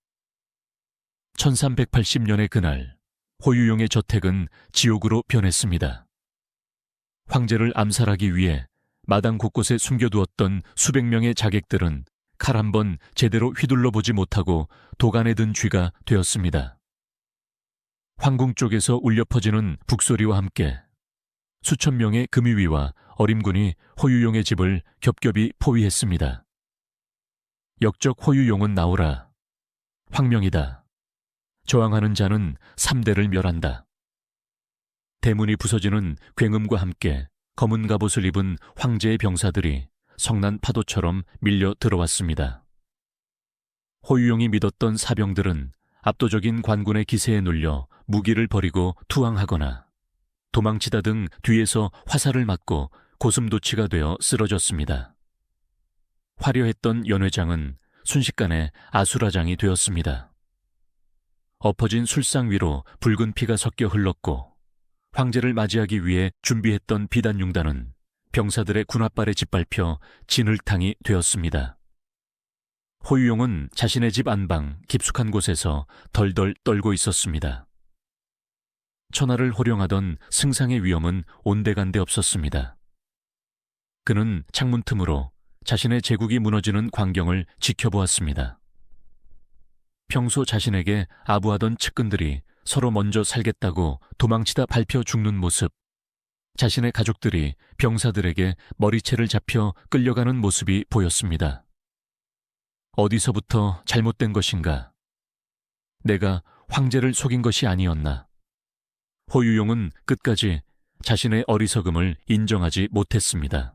1380년의 그날 호유용의 저택은 지옥으로 변했습니다. 황제를 암살하기 위해 마당 곳곳에 숨겨두었던 수백 명의 자객들은 칼 한 번 제대로 휘둘러 보지 못하고 도간에 든 쥐가 되었습니다. 황궁 쪽에서 울려 퍼지는 북소리와 함께 수천 명의 금유위와 어림군이 호유용의 집을 겹겹이 포위했습니다. 역적 호유용은 나오라. 황명이다. 저항하는 자는 3대를 멸한다. 대문이 부서지는 굉음과 함께 검은 갑옷을 입은 황제의 병사들이 성난 파도처럼 밀려 들어왔습니다. 호유용이 믿었던 사병들은 압도적인 관군의 기세에 눌려 무기를 버리고 투항하거나 도망치다 등 뒤에서 화살을 맞고 고슴도치가 되어 쓰러졌습니다. 화려했던 연회장은 순식간에 아수라장이 되었습니다. 엎어진 술상 위로 붉은 피가 섞여 흘렀고 황제를 맞이하기 위해 준비했던 비단융단은 병사들의 군홧발에 짓밟혀 진흙탕이 되었습니다. 호유용은 자신의 집 안방 깊숙한 곳에서 덜덜 떨고 있었습니다. 천하를 호령하던 승상의 위엄은 온데간데 없었습니다. 그는 창문 틈으로 자신의 제국이 무너지는 광경을 지켜보았습니다. 평소 자신에게 아부하던 측근들이 서로 먼저 살겠다고 도망치다 밟혀 죽는 모습, 자신의 가족들이 병사들에게 머리채를 잡혀 끌려가는 모습이 보였습니다. 어디서부터 잘못된 것인가? 내가 황제를 속인 것이 아니었나? 호유용은 끝까지 자신의 어리석음을 인정하지 못했습니다.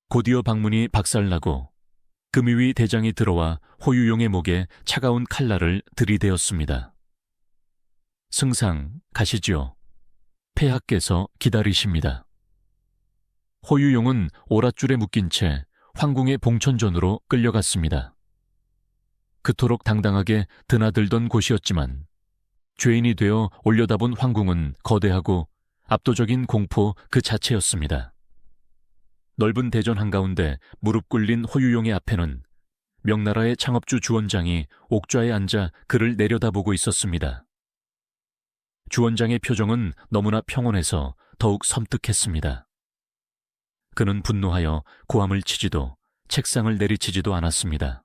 곧이어 방문이 박살나고 금유위 대장이 들어와 호유용의 목에 차가운 칼날을 들이대었습니다. 승상, 가시지요. 폐하께서 기다리십니다. 호유용은 오랏줄에 묶인 채 황궁의 봉천전으로 끌려갔습니다. 그토록 당당하게 드나들던 곳이었지만 죄인이 되어 올려다본 황궁은 거대하고 압도적인 공포 그 자체였습니다. 넓은 대전 한가운데 무릎 꿇린 호유용의 앞에는 명나라의 창업주 주원장이 옥좌에 앉아 그를 내려다보고 있었습니다. 주원장의 표정은 너무나 평온해서 더욱 섬뜩했습니다. 그는 분노하여 고함을 치지도 책상을 내리치지도 않았습니다.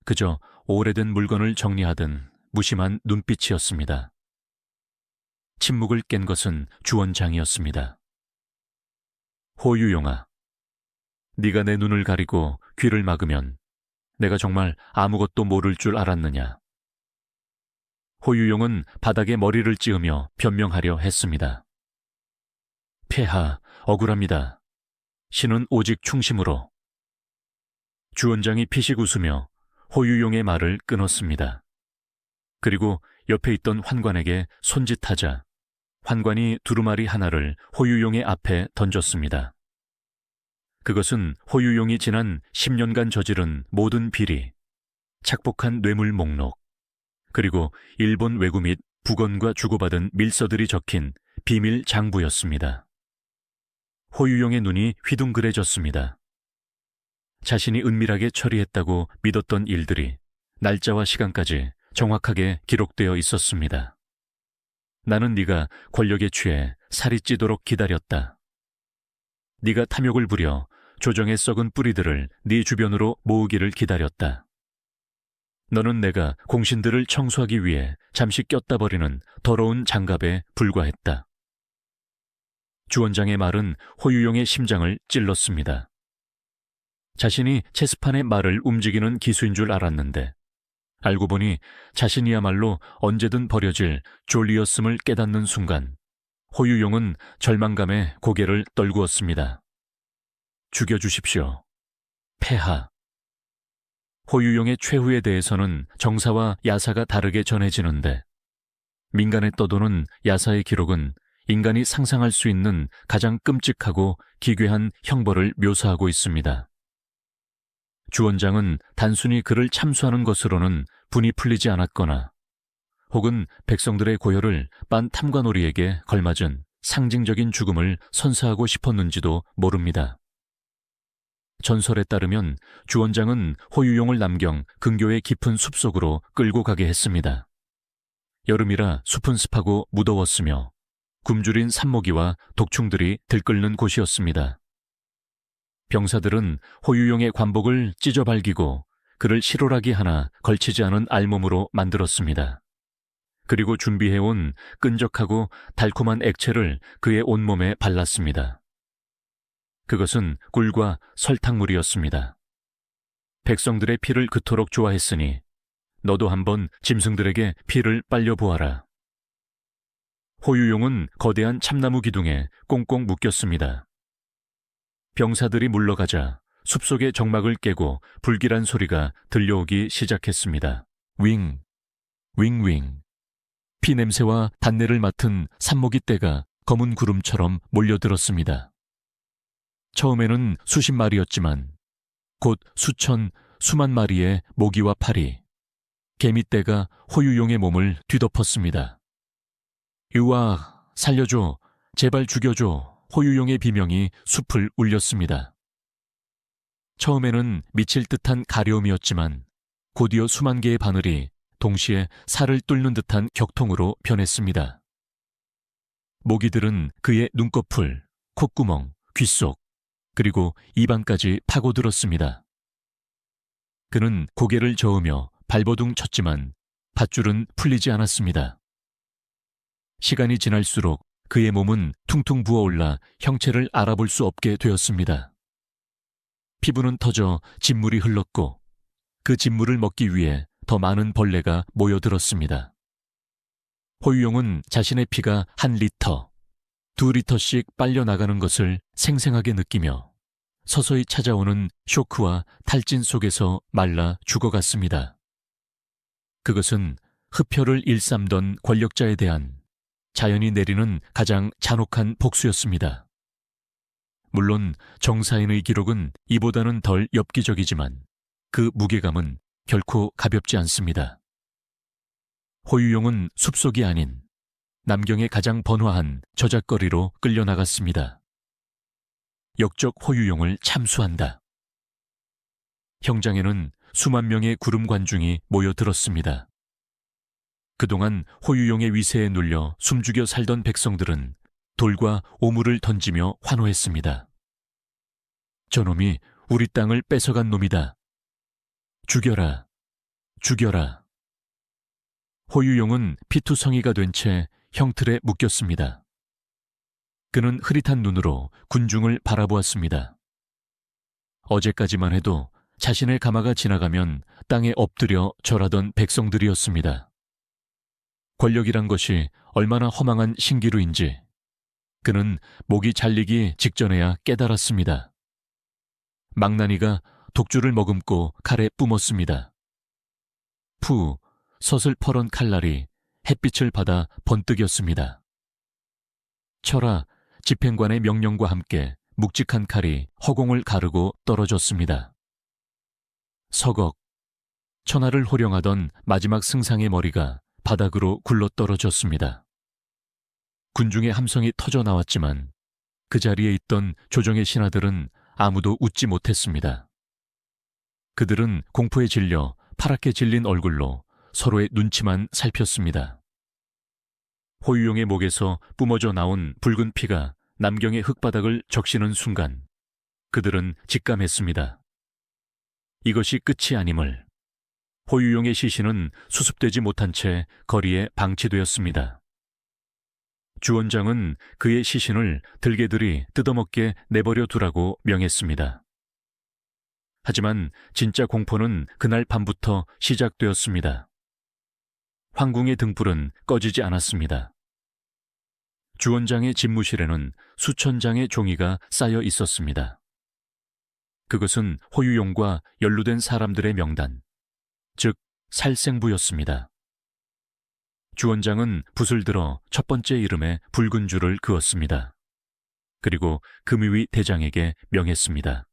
그저 오래된 물건을 정리하던 무심한 눈빛이었습니다. 침묵을 깬 것은 주원장이었습니다. 호유용아, 네가 내 눈을 가리고 귀를 막으면 내가 정말 아무것도 모를 줄 알았느냐. 호유용은 바닥에 머리를 찌으며 변명하려 했습니다. 폐하, 억울합니다. 신은 오직 충심으로. 주원장이 피식 웃으며 호유용의 말을 끊었습니다. 그리고 옆에 있던 환관에게 손짓하자 환관이 두루마리 하나를 호유용의 앞에 던졌습니다. 그것은 호유용이 지난 10년간 저지른 모든 비리, 착복한 뇌물 목록, 그리고 일본 외구 및 북원과 주고받은 밀서들이 적힌 비밀 장부였습니다. 호유용의 눈이 휘둥그레졌습니다. 자신이 은밀하게 처리했다고 믿었던 일들이 날짜와 시간까지 정확하게 기록되어 있었습니다. 나는 네가 권력에 취해 살이 찌도록 기다렸다. 네가 탐욕을 부려 조정의 썩은 뿌리들을 네 주변으로 모으기를 기다렸다. 너는 내가 공신들을 청소하기 위해 잠시 꼈다 버리는 더러운 장갑에 불과했다. 주원장의 말은 호유용의 심장을 찔렀습니다. 자신이 체스판의 말을 움직이는 기수인 줄 알았는데 알고 보니 자신이야말로 언제든 버려질 졸리였음을 깨닫는 순간 호유용은 절망감에 고개를 떨구었습니다. 죽여주십시오. 폐하. 호유용의 최후에 대해서는 정사와 야사가 다르게 전해지는데 민간에 떠도는 야사의 기록은 인간이 상상할 수 있는 가장 끔찍하고 기괴한 형벌을 묘사하고 있습니다. 주원장은 단순히 그를 참수하는 것으로는 분이 풀리지 않았거나 혹은 백성들의 고혈을 빤 탐관오리에게 걸맞은 상징적인 죽음을 선사하고 싶었는지도 모릅니다. 전설에 따르면 주원장은 호유용을 남경 근교의 깊은 숲속으로 끌고 가게 했습니다. 여름이라 숲은 습하고 무더웠으며 굶주린 산모기와 독충들이 들끓는 곳이었습니다. 병사들은 호유용의 관복을 찢어발기고 그를 실오라기 하나 걸치지 않은 알몸으로 만들었습니다. 그리고 준비해온 끈적하고 달콤한 액체를 그의 온몸에 발랐습니다. 그것은 꿀과 설탕물이었습니다. 백성들의 피를 그토록 좋아했으니 너도 한번 짐승들에게 피를 빨려보아라. 호유용은 거대한 참나무 기둥에 꽁꽁 묶였습니다. 병사들이 물러가자 숲속의 정막을 깨고 불길한 소리가 들려오기 시작했습니다. 윙, 윙윙. 피 냄새와 단내를 맡은 산모기 떼가 검은 구름처럼 몰려들었습니다. 처음에는 수십 마리였지만 곧 수천, 수만 마리의 모기와 파리, 개미떼가 호유용의 몸을 뒤덮었습니다. 유아, 살려줘, 제발 죽여줘. 호유용의 비명이 숲을 울렸습니다. 처음에는 미칠 듯한 가려움이었지만 곧이어 수만 개의 바늘이 동시에 살을 뚫는 듯한 격통으로 변했습니다. 모기들은 그의 눈꺼풀, 콧구멍, 귓속, 그리고 입안까지 파고들었습니다. 그는 고개를 저으며 발버둥 쳤지만 밧줄은 풀리지 않았습니다. 시간이 지날수록 그의 몸은 퉁퉁 부어올라 형체를 알아볼 수 없게 되었습니다. 피부는 터져 진물이 흘렀고 그 진물을 먹기 위해 더 많은 벌레가 모여들었습니다. 호유용은 자신의 피가 1리터, 2리터씩 빨려나가는 것을 생생하게 느끼며 서서히 찾아오는 쇼크와 탈진 속에서 말라 죽어갔습니다. 그것은 흡혈을 일삼던 권력자에 대한 자연이 내리는 가장 잔혹한 복수였습니다. 물론 정사인의 기록은 이보다는 덜 엽기적이지만 그 무게감은 결코 가볍지 않습니다. 호유용은 숲속이 아닌 남경의 가장 번화한 저잣거리로 끌려나갔습니다. 역적 호유용을 참수한다. 형장에는 수만 명의 구름 관중이 모여들었습니다. 그동안 호유용의 위세에 눌려 숨죽여 살던 백성들은 돌과 오물을 던지며 환호했습니다. 저놈이 우리 땅을 뺏어간 놈이다. 죽여라, 죽여라. 호유용은 피투성이가 된 채 형틀에 묶였습니다. 그는 흐릿한 눈으로 군중을 바라보았습니다. 어제까지만 해도 자신의 가마가 지나가면 땅에 엎드려 절하던 백성들이었습니다. 권력이란 것이 얼마나 허망한 신기루인지 그는 목이 잘리기 직전에야 깨달았습니다. 망나니가 독주를 머금고 칼에 뿜었습니다. 푸, 서슬퍼런 칼날이 햇빛을 받아 번뜩였습니다. 철하, 집행관의 명령과 함께 묵직한 칼이 허공을 가르고 떨어졌습니다. 서걱, 천하를 호령하던 마지막 승상의 머리가 바닥으로 굴러떨어졌습니다. 군중의 함성이 터져 나왔지만 그 자리에 있던 조정의 신하들은 아무도 웃지 못했습니다. 그들은 공포에 질려 파랗게 질린 얼굴로 서로의 눈치만 살폈습니다. 호유용의 목에서 뿜어져 나온 붉은 피가 남경의 흙바닥을 적시는 순간 그들은 직감했습니다. 이것이 끝이 아님을. 호유용의 시신은 수습되지 못한 채 거리에 방치되었습니다. 주원장은 그의 시신을 들개들이 뜯어먹게 내버려 두라고 명했습니다. 하지만 진짜 공포는 그날 밤부터 시작되었습니다. 황궁의 등불은 꺼지지 않았습니다. 주원장의 집무실에는 수천 장의 종이가 쌓여 있었습니다. 그것은 호유용과 연루된 사람들의 명단, 즉 살생부였습니다. 주원장은 붓을 들어 첫 번째 이름에 붉은 줄을 그었습니다. 그리고 금위 대장에게 명했습니다.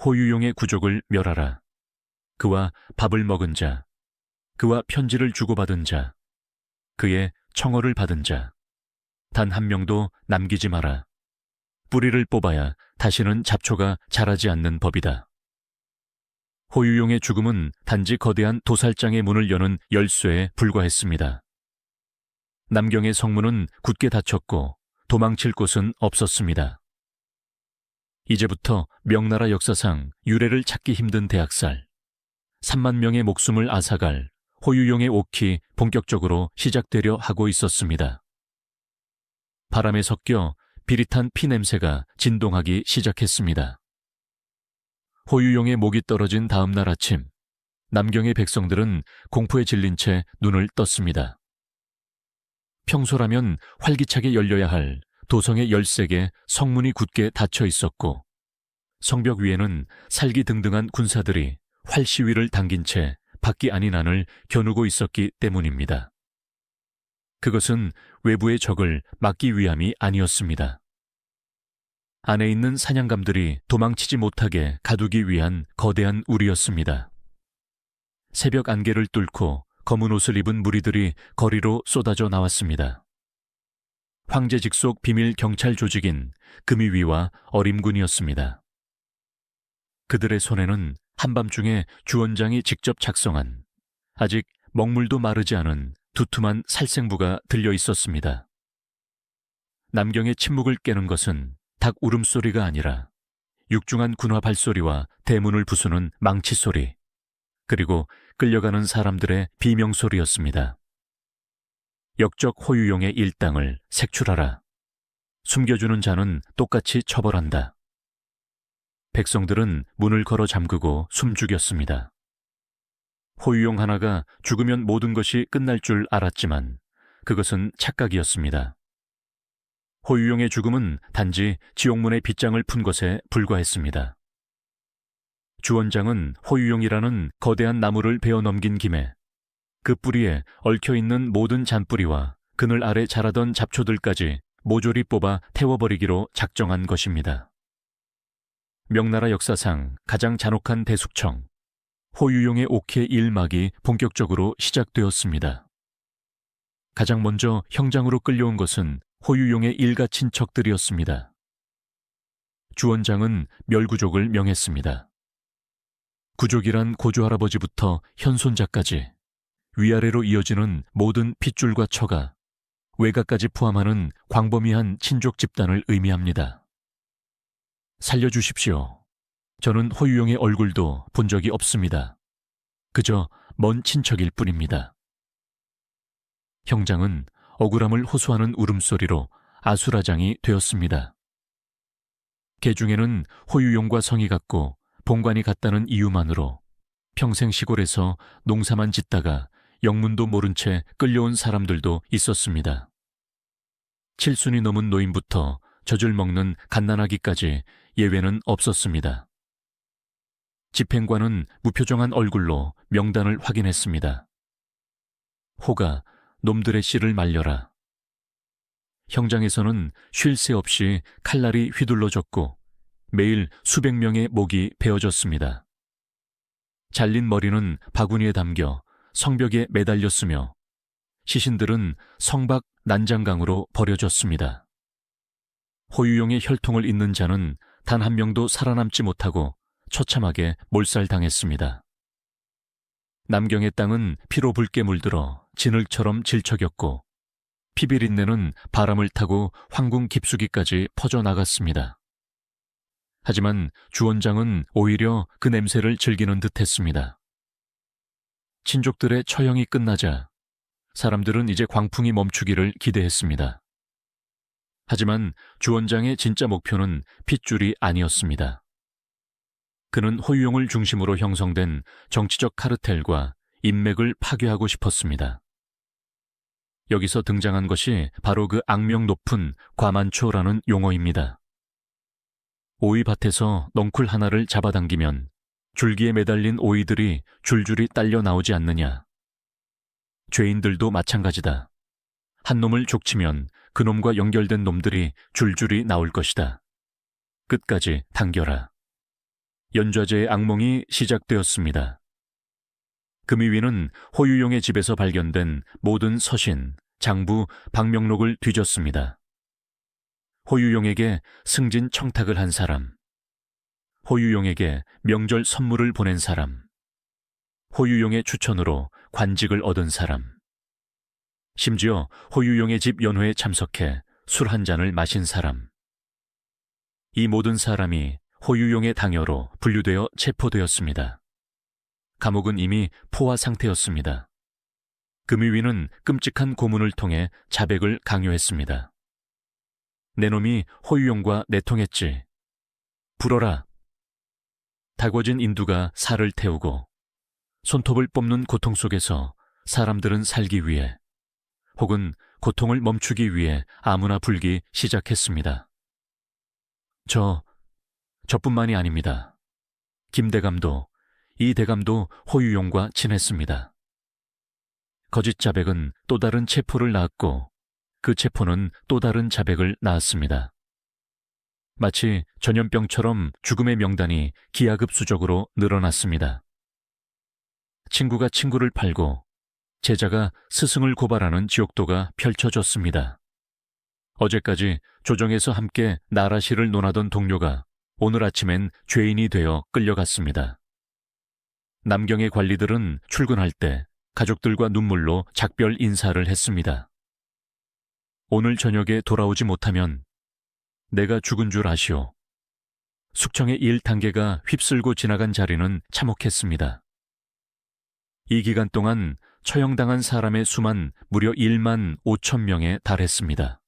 호유용의 구족을 멸하라. 그와 밥을 먹은 자, 그와 편지를 주고받은 자, 그의 청어를 받은 자, 단 한 명도 남기지 마라. 뿌리를 뽑아야 다시는 잡초가 자라지 않는 법이다. 호유용의 죽음은 단지 거대한 도살장의 문을 여는 열쇠에 불과했습니다. 남경의 성문은 굳게 닫혔고 도망칠 곳은 없었습니다. 이제부터 명나라 역사상 유례를 찾기 힘든 대학살, 3만 명의 목숨을 앗아갈 호유용의 옥이 본격적으로 시작되려 하고 있었습니다. 바람에 섞여 비릿한 피 냄새가 진동하기 시작했습니다. 호유용의 목이 떨어진 다음 날 아침, 남경의 백성들은 공포에 질린 채 눈을 떴습니다. 평소라면 활기차게 열려야 할 도성의 13개 성문이 굳게 닫혀 있었고, 성벽 위에는 살기등등한 군사들이 활시위를 당긴 채 밖이 아닌 안을 겨누고 있었기 때문입니다. 그것은 외부의 적을 막기 위함이 아니었습니다. 안에 있는 사냥감들이 도망치지 못하게 가두기 위한 거대한 우리였습니다. 새벽 안개를 뚫고 검은 옷을 입은 무리들이 거리로 쏟아져 나왔습니다. 황제 직속 비밀 경찰 조직인 금위위와 어림군이었습니다. 그들의 손에는 한밤중에 주원장이 직접 작성한 아직 먹물도 마르지 않은 두툼한 살생부가 들려 있었습니다. 남경의 침묵을 깨는 것은 닭 울음소리가 아니라 육중한 군화 발소리와 대문을 부수는 망치소리, 그리고 끌려가는 사람들의 비명소리였습니다. 역적 호유용의 일당을 색출하라. 숨겨주는 자는 똑같이 처벌한다. 백성들은 문을 걸어 잠그고 숨죽였습니다. 호유용 하나가 죽으면 모든 것이 끝날 줄 알았지만 그것은 착각이었습니다. 호유용의 죽음은 단지 지옥문의 빗장을 푼 것에 불과했습니다. 주원장은 호유용이라는 거대한 나무를 베어 넘긴 김에 그 뿌리에 얽혀있는 모든 잔뿌리와 그늘 아래 자라던 잡초들까지 모조리 뽑아 태워버리기로 작정한 것입니다. 명나라 역사상 가장 잔혹한 대숙청, 호유용의 옥회 일막이 본격적으로 시작되었습니다. 가장 먼저 형장으로 끌려온 것은 호유용의 일가 친척들이었습니다. 주원장은 멸구족을 명했습니다. 구족이란 고조할아버지부터 현손자까지 위아래로 이어지는 모든 핏줄과 처가, 외가까지 포함하는 광범위한 친족 집단을 의미합니다. 살려주십시오. 저는 호유용의 얼굴도 본 적이 없습니다. 그저 먼 친척일 뿐입니다. 형장은 억울함을 호소하는 울음소리로 아수라장이 되었습니다. 개중에는 호유용과 성이 같고 본관이 같다는 이유만으로 평생 시골에서 농사만 짓다가 영문도 모른 채 끌려온 사람들도 있었습니다. 7순이 넘은 노인부터 젖을 먹는 갓난아기까지 예외는 없었습니다. 집행관은 무표정한 얼굴로 명단을 확인했습니다. 호가 놈들의 씨를 말려라. 형장에서는 쉴 새 없이 칼날이 휘둘러졌고 매일 수백 명의 목이 베어졌습니다. 잘린 머리는 바구니에 담겨 성벽에 매달렸으며 시신들은 성밖 난장강으로 버려졌습니다. 호유용의 혈통을 잇는 자는 단 한 명도 살아남지 못하고 처참하게 몰살당했습니다. 남경의 땅은 피로 붉게 물들어 진흙처럼 질척였고 피비린내는 바람을 타고 황궁 깊숙이까지 퍼져나갔습니다. 하지만 주원장은 오히려 그 냄새를 즐기는 듯했습니다. 친족들의 처형이 끝나자 사람들은 이제 광풍이 멈추기를 기대했습니다. 하지만 주원장의 진짜 목표는 핏줄이 아니었습니다. 그는 호유용을 중심으로 형성된 정치적 카르텔과 인맥을 파괴하고 싶었습니다. 여기서 등장한 것이 바로 그 악명 높은 과만초라는 용어입니다. 오이밭에서 넝쿨 하나를 잡아당기면 줄기에 매달린 오이들이 줄줄이 딸려 나오지 않느냐. 죄인들도 마찬가지다. 한 놈을 족치면 그 놈과 연결된 놈들이 줄줄이 나올 것이다. 끝까지 당겨라. 연좌제의 악몽이 시작되었습니다. 금이위는 호유용의 집에서 발견된 모든 서신, 장부, 방명록을 뒤졌습니다. 호유용에게 승진 청탁을 한 사람, 호유용에게 명절 선물을 보낸 사람, 호유용의 추천으로 관직을 얻은 사람, 심지어 호유용의 집 연회에 참석해 술 한 잔을 마신 사람. 이 모든 사람이 호유용의 당여로 분류되어 체포되었습니다. 감옥은 이미 포화 상태였습니다. 금이위는 끔찍한 고문을 통해 자백을 강요했습니다. 내 놈이 호유용과 내통했지. 불어라. 달궈진 인두가 살을 태우고 손톱을 뽑는 고통 속에서 사람들은 살기 위해 혹은 고통을 멈추기 위해 아무나 불기 시작했습니다. 저뿐만이 아닙니다. 김 대감도, 이 대감도 호유용과 친했습니다. 거짓 자백은 또 다른 체포를 낳았고 그 체포는 또 다른 자백을 낳았습니다. 마치 전염병처럼 죽음의 명단이 기하급수적으로 늘어났습니다. 친구가 친구를 팔고 제자가 스승을 고발하는 지옥도가 펼쳐졌습니다. 어제까지 조정에서 함께 나라시를 논하던 동료가 오늘 아침엔 죄인이 되어 끌려갔습니다. 남경의 관리들은 출근할 때 가족들과 눈물로 작별 인사를 했습니다. 오늘 저녁에 돌아오지 못하면 내가 죽은 줄 아시오. 숙청의 1단계가 휩쓸고 지나간 자리는 참혹했습니다. 이 기간 동안 처형당한 사람의 수만 무려 1만 5천 명에 달했습니다.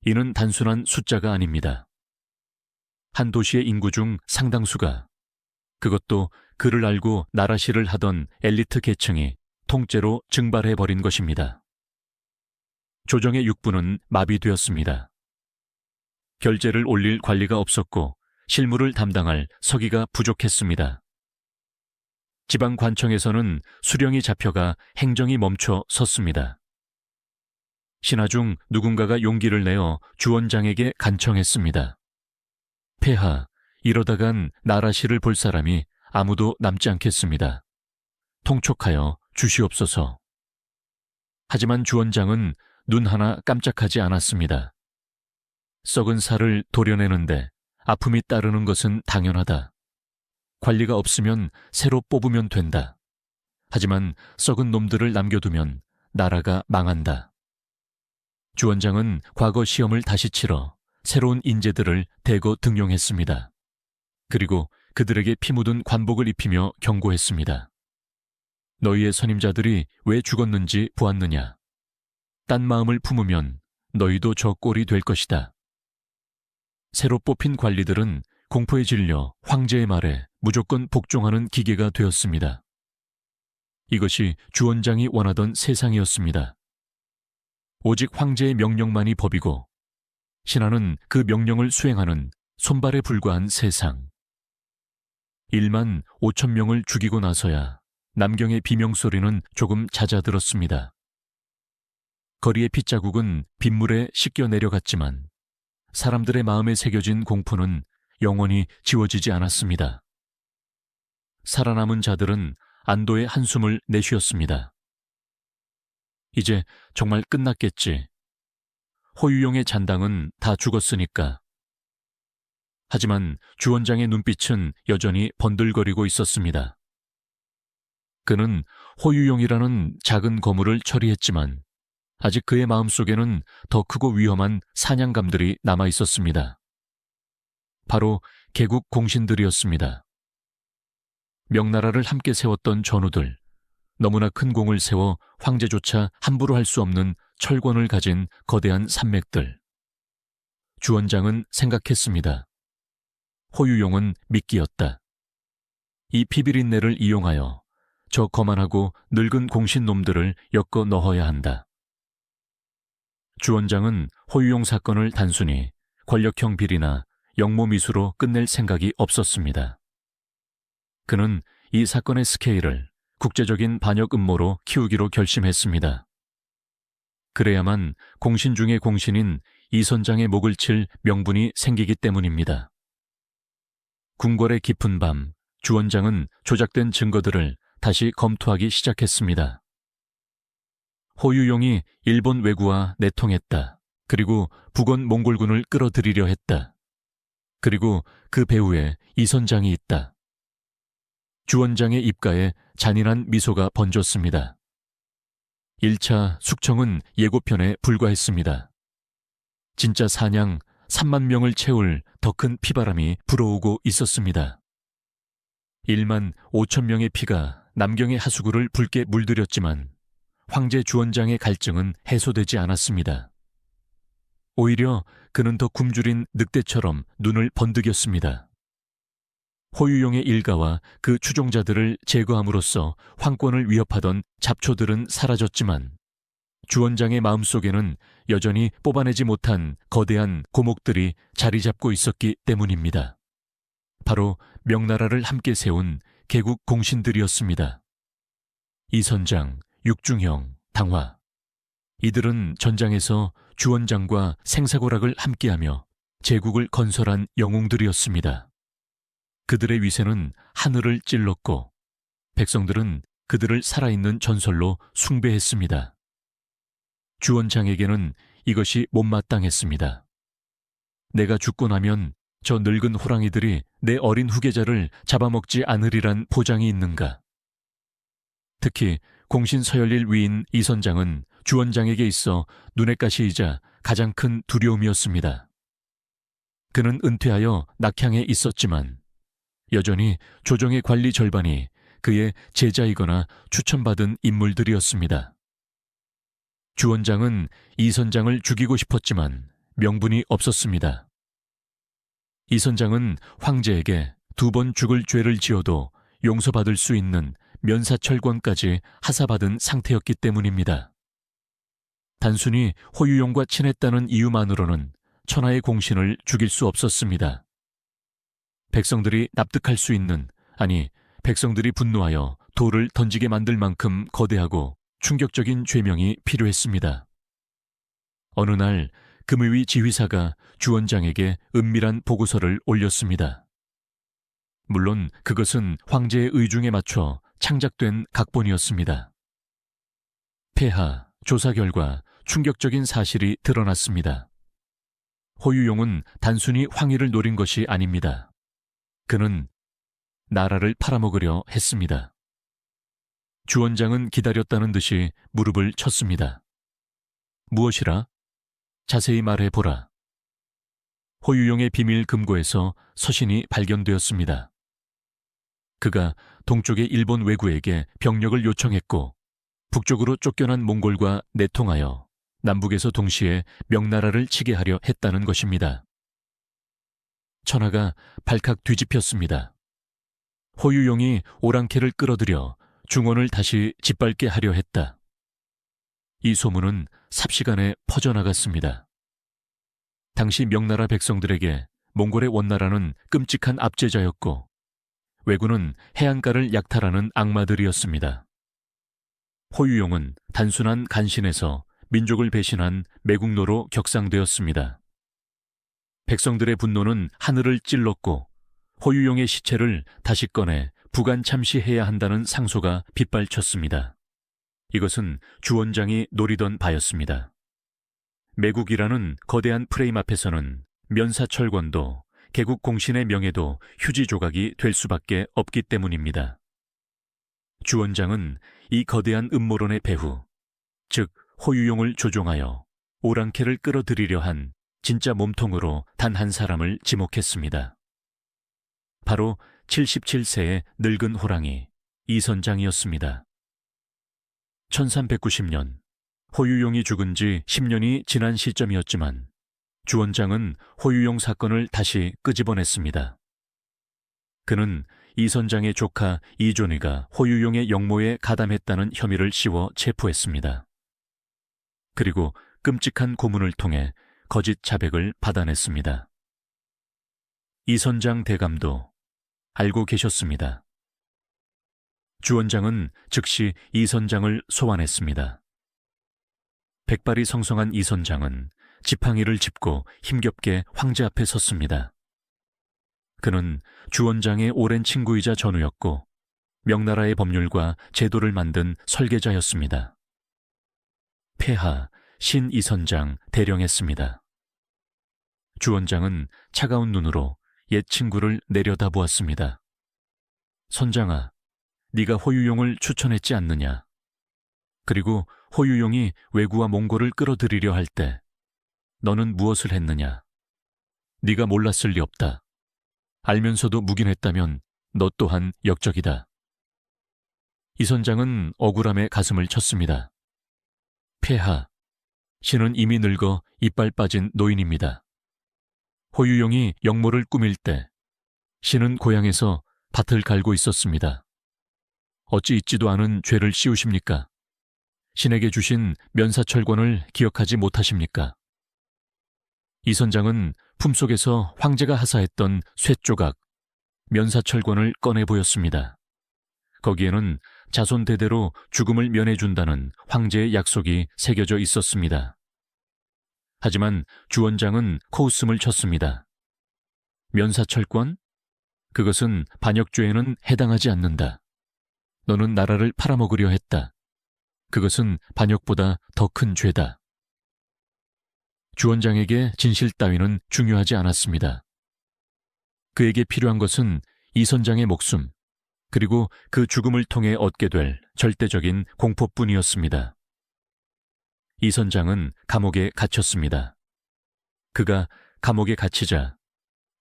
이는 단순한 숫자가 아닙니다. 한 도시의 인구 중 상당수가, 그것도 그를 알고 나라시를 하던 엘리트 계층이 통째로 증발해버린 것입니다. 조정의 육부는 마비되었습니다. 결제를 올릴 관리가 없었고 실무를 담당할 서기가 부족했습니다. 지방관청에서는 수령이 잡혀가 행정이 멈춰 섰습니다. 신하 중 누군가가 용기를 내어 주원장에게 간청했습니다. 폐하, 이러다간 나라시를 볼 사람이 아무도 남지 않겠습니다. 통촉하여 주시옵소서. 하지만 주원장은 눈 하나 깜짝하지 않았습니다. 썩은 살을 도려내는데 아픔이 따르는 것은 당연하다. 관리가 없으면 새로 뽑으면 된다. 하지만 썩은 놈들을 남겨두면 나라가 망한다. 주원장은 과거 시험을 다시 치러 새로운 인재들을 대거 등용했습니다. 그리고 그들에게 피 묻은 관복을 입히며 경고했습니다. 너희의 선임자들이 왜 죽었는지 보았느냐? 딴 마음을 품으면 너희도 저 꼴이 될 것이다. 새로 뽑힌 관리들은 공포에 질려 황제의 말에 무조건 복종하는 기계가 되었습니다. 이것이 주원장이 원하던 세상이었습니다. 오직 황제의 명령만이 법이고 신하는 그 명령을 수행하는 손발에 불과한 세상. 1만 5천 명을 죽이고 나서야 남경의 비명소리는 조금 잦아들었습니다. 거리의 핏자국은 빗물에 씻겨 내려갔지만 사람들의 마음에 새겨진 공포는 영원히 지워지지 않았습니다. 살아남은 자들은 안도의 한숨을 내쉬었습니다. 이제 정말 끝났겠지. 호유용의 잔당은 다 죽었으니까. 하지만 주원장의 눈빛은 여전히 번들거리고 있었습니다. 그는 호유용이라는 작은 거물을 처리했지만 아직 그의 마음속에는 더 크고 위험한 사냥감들이 남아 있었습니다. 바로 개국 공신들이었습니다. 명나라를 함께 세웠던 전우들, 너무나 큰 공을 세워 황제조차 함부로 할 수 없는 철권을 가진 거대한 산맥들. 주원장은 생각했습니다. 호유용은 미끼였다. 이 피비린내를 이용하여 저 거만하고 늙은 공신놈들을 엮어 넣어야 한다. 주 원장은 호유용 사건을 단순히 권력형 비리나 영모미수로 끝낼 생각이 없었습니다. 그는 이 사건의 스케일을 국제적인 반역 음모로 키우기로 결심했습니다. 그래야만 공신 중의 공신인 이 선장의 목을 칠 명분이 생기기 때문입니다. 궁궐의 깊은 밤, 주 원장은 조작된 증거들을 다시 검토하기 시작했습니다. 호유용이 일본 왜구와 내통했다. 그리고 북원 몽골군을 끌어들이려 했다. 그리고 그 배후에 이 선장이 있다. 주 원장의 입가에 잔인한 미소가 번졌습니다. 1차 숙청은 예고편에 불과했습니다. 진짜 사냥 3만 명을 채울 더 큰 피바람이 불어오고 있었습니다. 1만 5천 명의 피가 남경의 하수구를 붉게 물들였지만 황제 주 원장의 갈증은 해소되지 않았습니다. 오히려 그는 더 굶주린 늑대처럼 눈을 번득였습니다. 호유용의 일가와 그 추종자들을 제거함으로써 황권을 위협하던 잡초들은 사라졌지만 주 원장의 마음속에는 여전히 뽑아내지 못한 거대한 고목들이 자리 잡고 있었기 때문입니다. 바로 명나라를 함께 세운 개국 공신들이었습니다. 이선장, 육중형, 당화. 이들은 전장에서 주 원장과 생사고락을 함께하며 제국을 건설한 영웅들이었습니다. 그들의 위세는 하늘을 찔렀고 백성들은 그들을 살아있는 전설로 숭배했습니다. 주 원장에게는 이것이 못마땅했습니다. 내가 죽고 나면 저 늙은 호랑이들이 내 어린 후계자를 잡아먹지 않으리란 보장이 있는가? 특히 공신 서열일 위인 이 선장은 주 원장에게 있어 눈의 가시이자 가장 큰 두려움이었습니다. 그는 은퇴하여 낙향에 있었지만 여전히 조정의 관리 절반이 그의 제자이거나 추천받은 인물들이었습니다. 주 원장은 이 선장을 죽이고 싶었지만 명분이 없었습니다. 이 선장은 황제에게 2번 죽을 죄를 지어도 용서받을 수 있는 면사철권까지 하사받은 상태였기 때문입니다. 단순히 호유용과 친했다는 이유만으로는 천하의 공신을 죽일 수 없었습니다. 백성들이 납득할 수 있는, 아니 백성들이 분노하여 돌을 던지게 만들 만큼 거대하고 충격적인 죄명이 필요했습니다. 어느 날 금의위 지휘사가 주 원장에게 은밀한 보고서를 올렸습니다. 물론 그것은 황제의 의중에 맞춰 창작된 각본이었습니다. 폐하, 조사 결과 충격적인 사실이 드러났습니다. 호유용은 단순히 황위를 노린 것이 아닙니다. 그는 나라를 팔아먹으려 했습니다. 주 원장은 기다렸다는 듯이 무릎을 쳤습니다. 무엇이라? 자세히 말해보라. 호유용의 비밀 금고에서 서신이 발견되었습니다. 그가 동쪽의 일본 왜구에게 병력을 요청했고 북쪽으로 쫓겨난 몽골과 내통하여 남북에서 동시에 명나라를 치게 하려 했다는 것입니다. 천하가 발칵 뒤집혔습니다. 호유용이 오랑캐를 끌어들여 중원을 다시 짓밟게 하려 했다. 이 소문은 삽시간에 퍼져나갔습니다. 당시 명나라 백성들에게 몽골의 원나라는 끔찍한 압제자였고 왜구는 해안가를 약탈하는 악마들이었습니다. 호유용은 단순한 간신에서 민족을 배신한 매국노로 격상되었습니다. 백성들의 분노는 하늘을 찔렀고 호유용의 시체를 다시 꺼내 부관 참시해야 한다는 상소가 빗발쳤습니다. 이것은 주 원장이 노리던 바였습니다. 매국이라는 거대한 프레임 앞에서는 면사철권도 개국 공신의 명예도 휴지 조각이 될 수밖에 없기 때문입니다. 주 원장은 이 거대한 음모론의 배후, 즉 호유용을 조종하여 오랑캐를 끌어들이려 한 진짜 몸통으로 단 한 사람을 지목했습니다. 바로 77세의 늙은 호랑이 이선장이었습니다. 1390년 호유용이 죽은 지 10년이 지난 시점이었지만 주 원장은 호유용 사건을 다시 끄집어냈습니다. 그는 이 선장의 조카 이존이가 호유용의 영모에 가담했다는 혐의를 씌워 체포했습니다. 그리고 끔찍한 고문을 통해 거짓 자백을 받아냈습니다. 이 선장 대감도 알고 계셨습니다. 주원장은 즉시 이 선장을 소환했습니다. 백발이 성성한 이 선장은 지팡이를 짚고 힘겹게 황제 앞에 섰습니다. 그는 주원장의 오랜 친구이자 전우였고 명나라의 법률과 제도를 만든 설계자였습니다. 폐하 신 이 선장 대령했습니다. 주원장은 차가운 눈으로 옛 친구를 내려다보았습니다. 선장아, 네가 호유용을 추천했지 않느냐? 그리고 호유용이 왜구와 몽골을 끌어들이려 할 때 너는 무엇을 했느냐? 네가 몰랐을 리 없다. 알면서도 묵인했다면 너 또한 역적이다. 이 선장은 억울함에 가슴을 쳤습니다. 폐하, 신은 이미 늙어 이빨 빠진 노인입니다. 호유용이 영모를 꾸밀 때 신은 고향에서 밭을 갈고 있었습니다. 어찌 잊지도 않은 죄를 씌우십니까? 신에게 주신 면사철권을 기억하지 못하십니까? 이 선장은 품속에서 황제가 하사했던 쇠조각, 면사철권을 꺼내 보였습니다. 거기에는 자손 대대로 죽음을 면해준다는 황제의 약속이 새겨져 있었습니다. 하지만 주원장은 코웃음을 쳤습니다. 면사철권? 그것은 반역죄에는 해당하지 않는다. 너는 나라를 팔아먹으려 했다. 그것은 반역보다 더 큰 죄다. 주원장에게 진실 따위는 중요하지 않았습니다. 그에게 필요한 것은 이 선장의 목숨, 그리고 그 죽음을 통해 얻게 될 절대적인 공포뿐이었습니다. 이 선장은 감옥에 갇혔습니다. 그가 감옥에 갇히자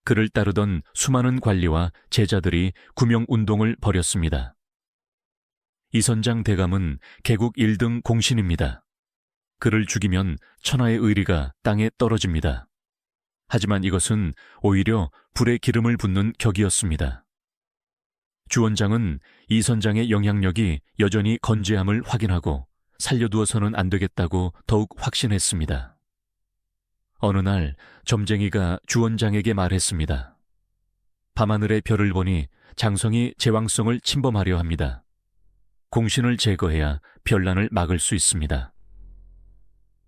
그를 따르던 수많은 관리와 제자들이 구명운동을 벌였습니다. 이 선장 대감은 개국 1등 공신입니다. 그를 죽이면 천하의 의리가 땅에 떨어집니다. 하지만 이것은 오히려 불에 기름을 붓는 격이었습니다. 주원장은 이 선장의 영향력이 여전히 건재함을 확인하고 살려두어서는 안 되겠다고 더욱 확신했습니다. 어느 날 점쟁이가 주원장에게 말했습니다. 밤하늘의 별을 보니 장성이 제왕성을 침범하려 합니다. 공신을 제거해야 별난을 막을 수 있습니다.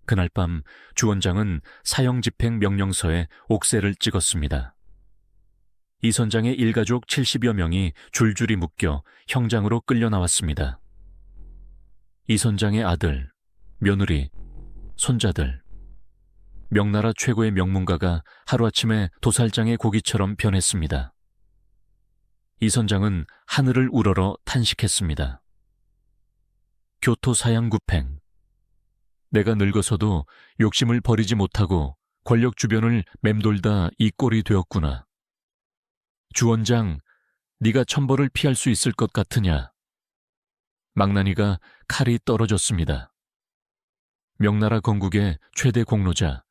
그날 밤 주원장은 사형집행 명령서에 옥새를 찍었습니다. 이 선장의 일가족 70여 명이 줄줄이 묶여 형장으로 끌려 나왔습니다. 이 선장의 아들, 며느리, 손자들, 명나라 최고의 명문가가 하루아침에 도살장의 고기처럼 변했습니다. 이 선장은 하늘을 우러러 탄식했습니다. 교토 사양구팽. 내가 늙어서도 욕심을 버리지 못하고 권력 주변을 맴돌다 이 꼴이 되었구나. 주원장, 네가 천벌을 피할 수 있을 것 같으냐? 망나니가 칼이 떨어졌습니다. 명나라 건국의 최대 공로자,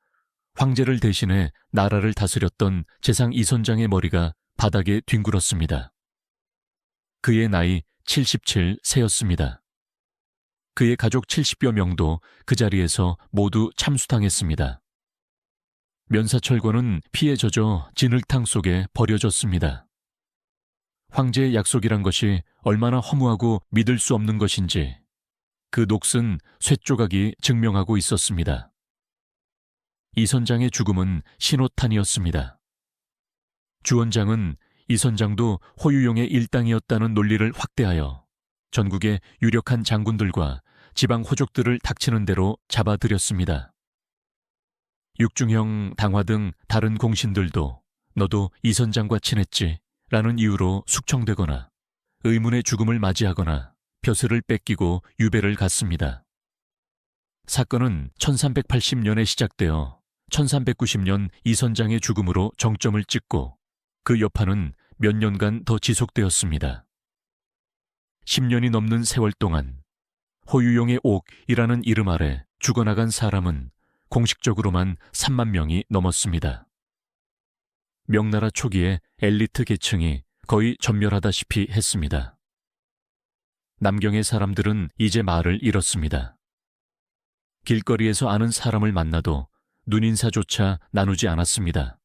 황제를 대신해 나라를 다스렸던 재상 이 선장의 머리가 바닥에 뒹굴었습니다. 그의 나이 77세였습니다. 그의 가족 70여 명도 그 자리에서 모두 참수당했습니다. 면사철권은 피에 젖어 진흙탕 속에 버려졌습니다. 황제의 약속이란 것이 얼마나 허무하고 믿을 수 없는 것인지 그 녹슨 쇠조각이 증명하고 있었습니다. 이 선장의 죽음은 신호탄이었습니다. 주원장은 이 선장도 호유용의 일당이었다는 논리를 확대하여 전국의 유력한 장군들과 지방 호족들을 닥치는 대로 잡아들였습니다. 육중형, 당화 등 다른 공신들도 너도 이 선장과 친했지 라는 이유로 숙청되거나 의문의 죽음을 맞이하거나 벼슬을 뺏기고 유배를 갔습니다. 사건은 1380년에 시작되어 1390년 이 선장의 죽음으로 정점을 찍고 그 여파는 몇 년간 더 지속되었습니다. 10년이 넘는 세월 동안 호유용의 옥이라는 이름 아래 죽어나간 사람은 공식적으로만 3만 명이 넘었습니다. 명나라 초기에 엘리트 계층이 거의 전멸하다시피 했습니다. 남경의 사람들은 이제 말을 잃었습니다. 길거리에서 아는 사람을 만나도 눈인사조차 나누지 않았습니다.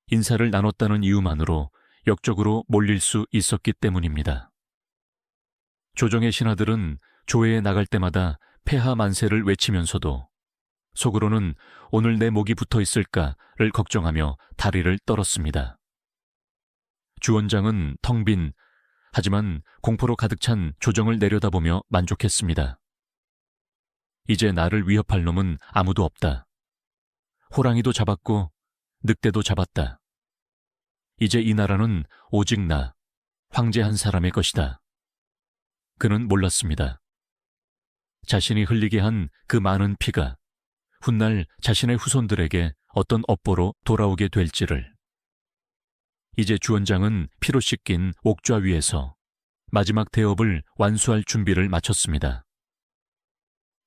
인사를 나눴다는 이유만으로 역적으로 몰릴 수 있었기 때문입니다. 조정의 신하들은 조회에 나갈 때마다 폐하 만세를 외치면서도 속으로는 오늘 내 목이 붙어 있을까를 걱정하며 다리를 떨었습니다. 주원장은 텅 빈, 하지만 공포로 가득 찬 조정을 내려다보며 만족했습니다. 이제 나를 위협할 놈은 아무도 없다. 호랑이도 잡았고 늑대도 잡았다. 이제 이 나라는 오직 나, 황제 한 사람의 것이다. 그는 몰랐습니다. 자신이 흘리게 한 그 많은 피가 훗날 자신의 후손들에게 어떤 업보로 돌아오게 될지를. 이제 주원장은 피로 씻긴 옥좌 위에서 마지막 대업을 완수할 준비를 마쳤습니다.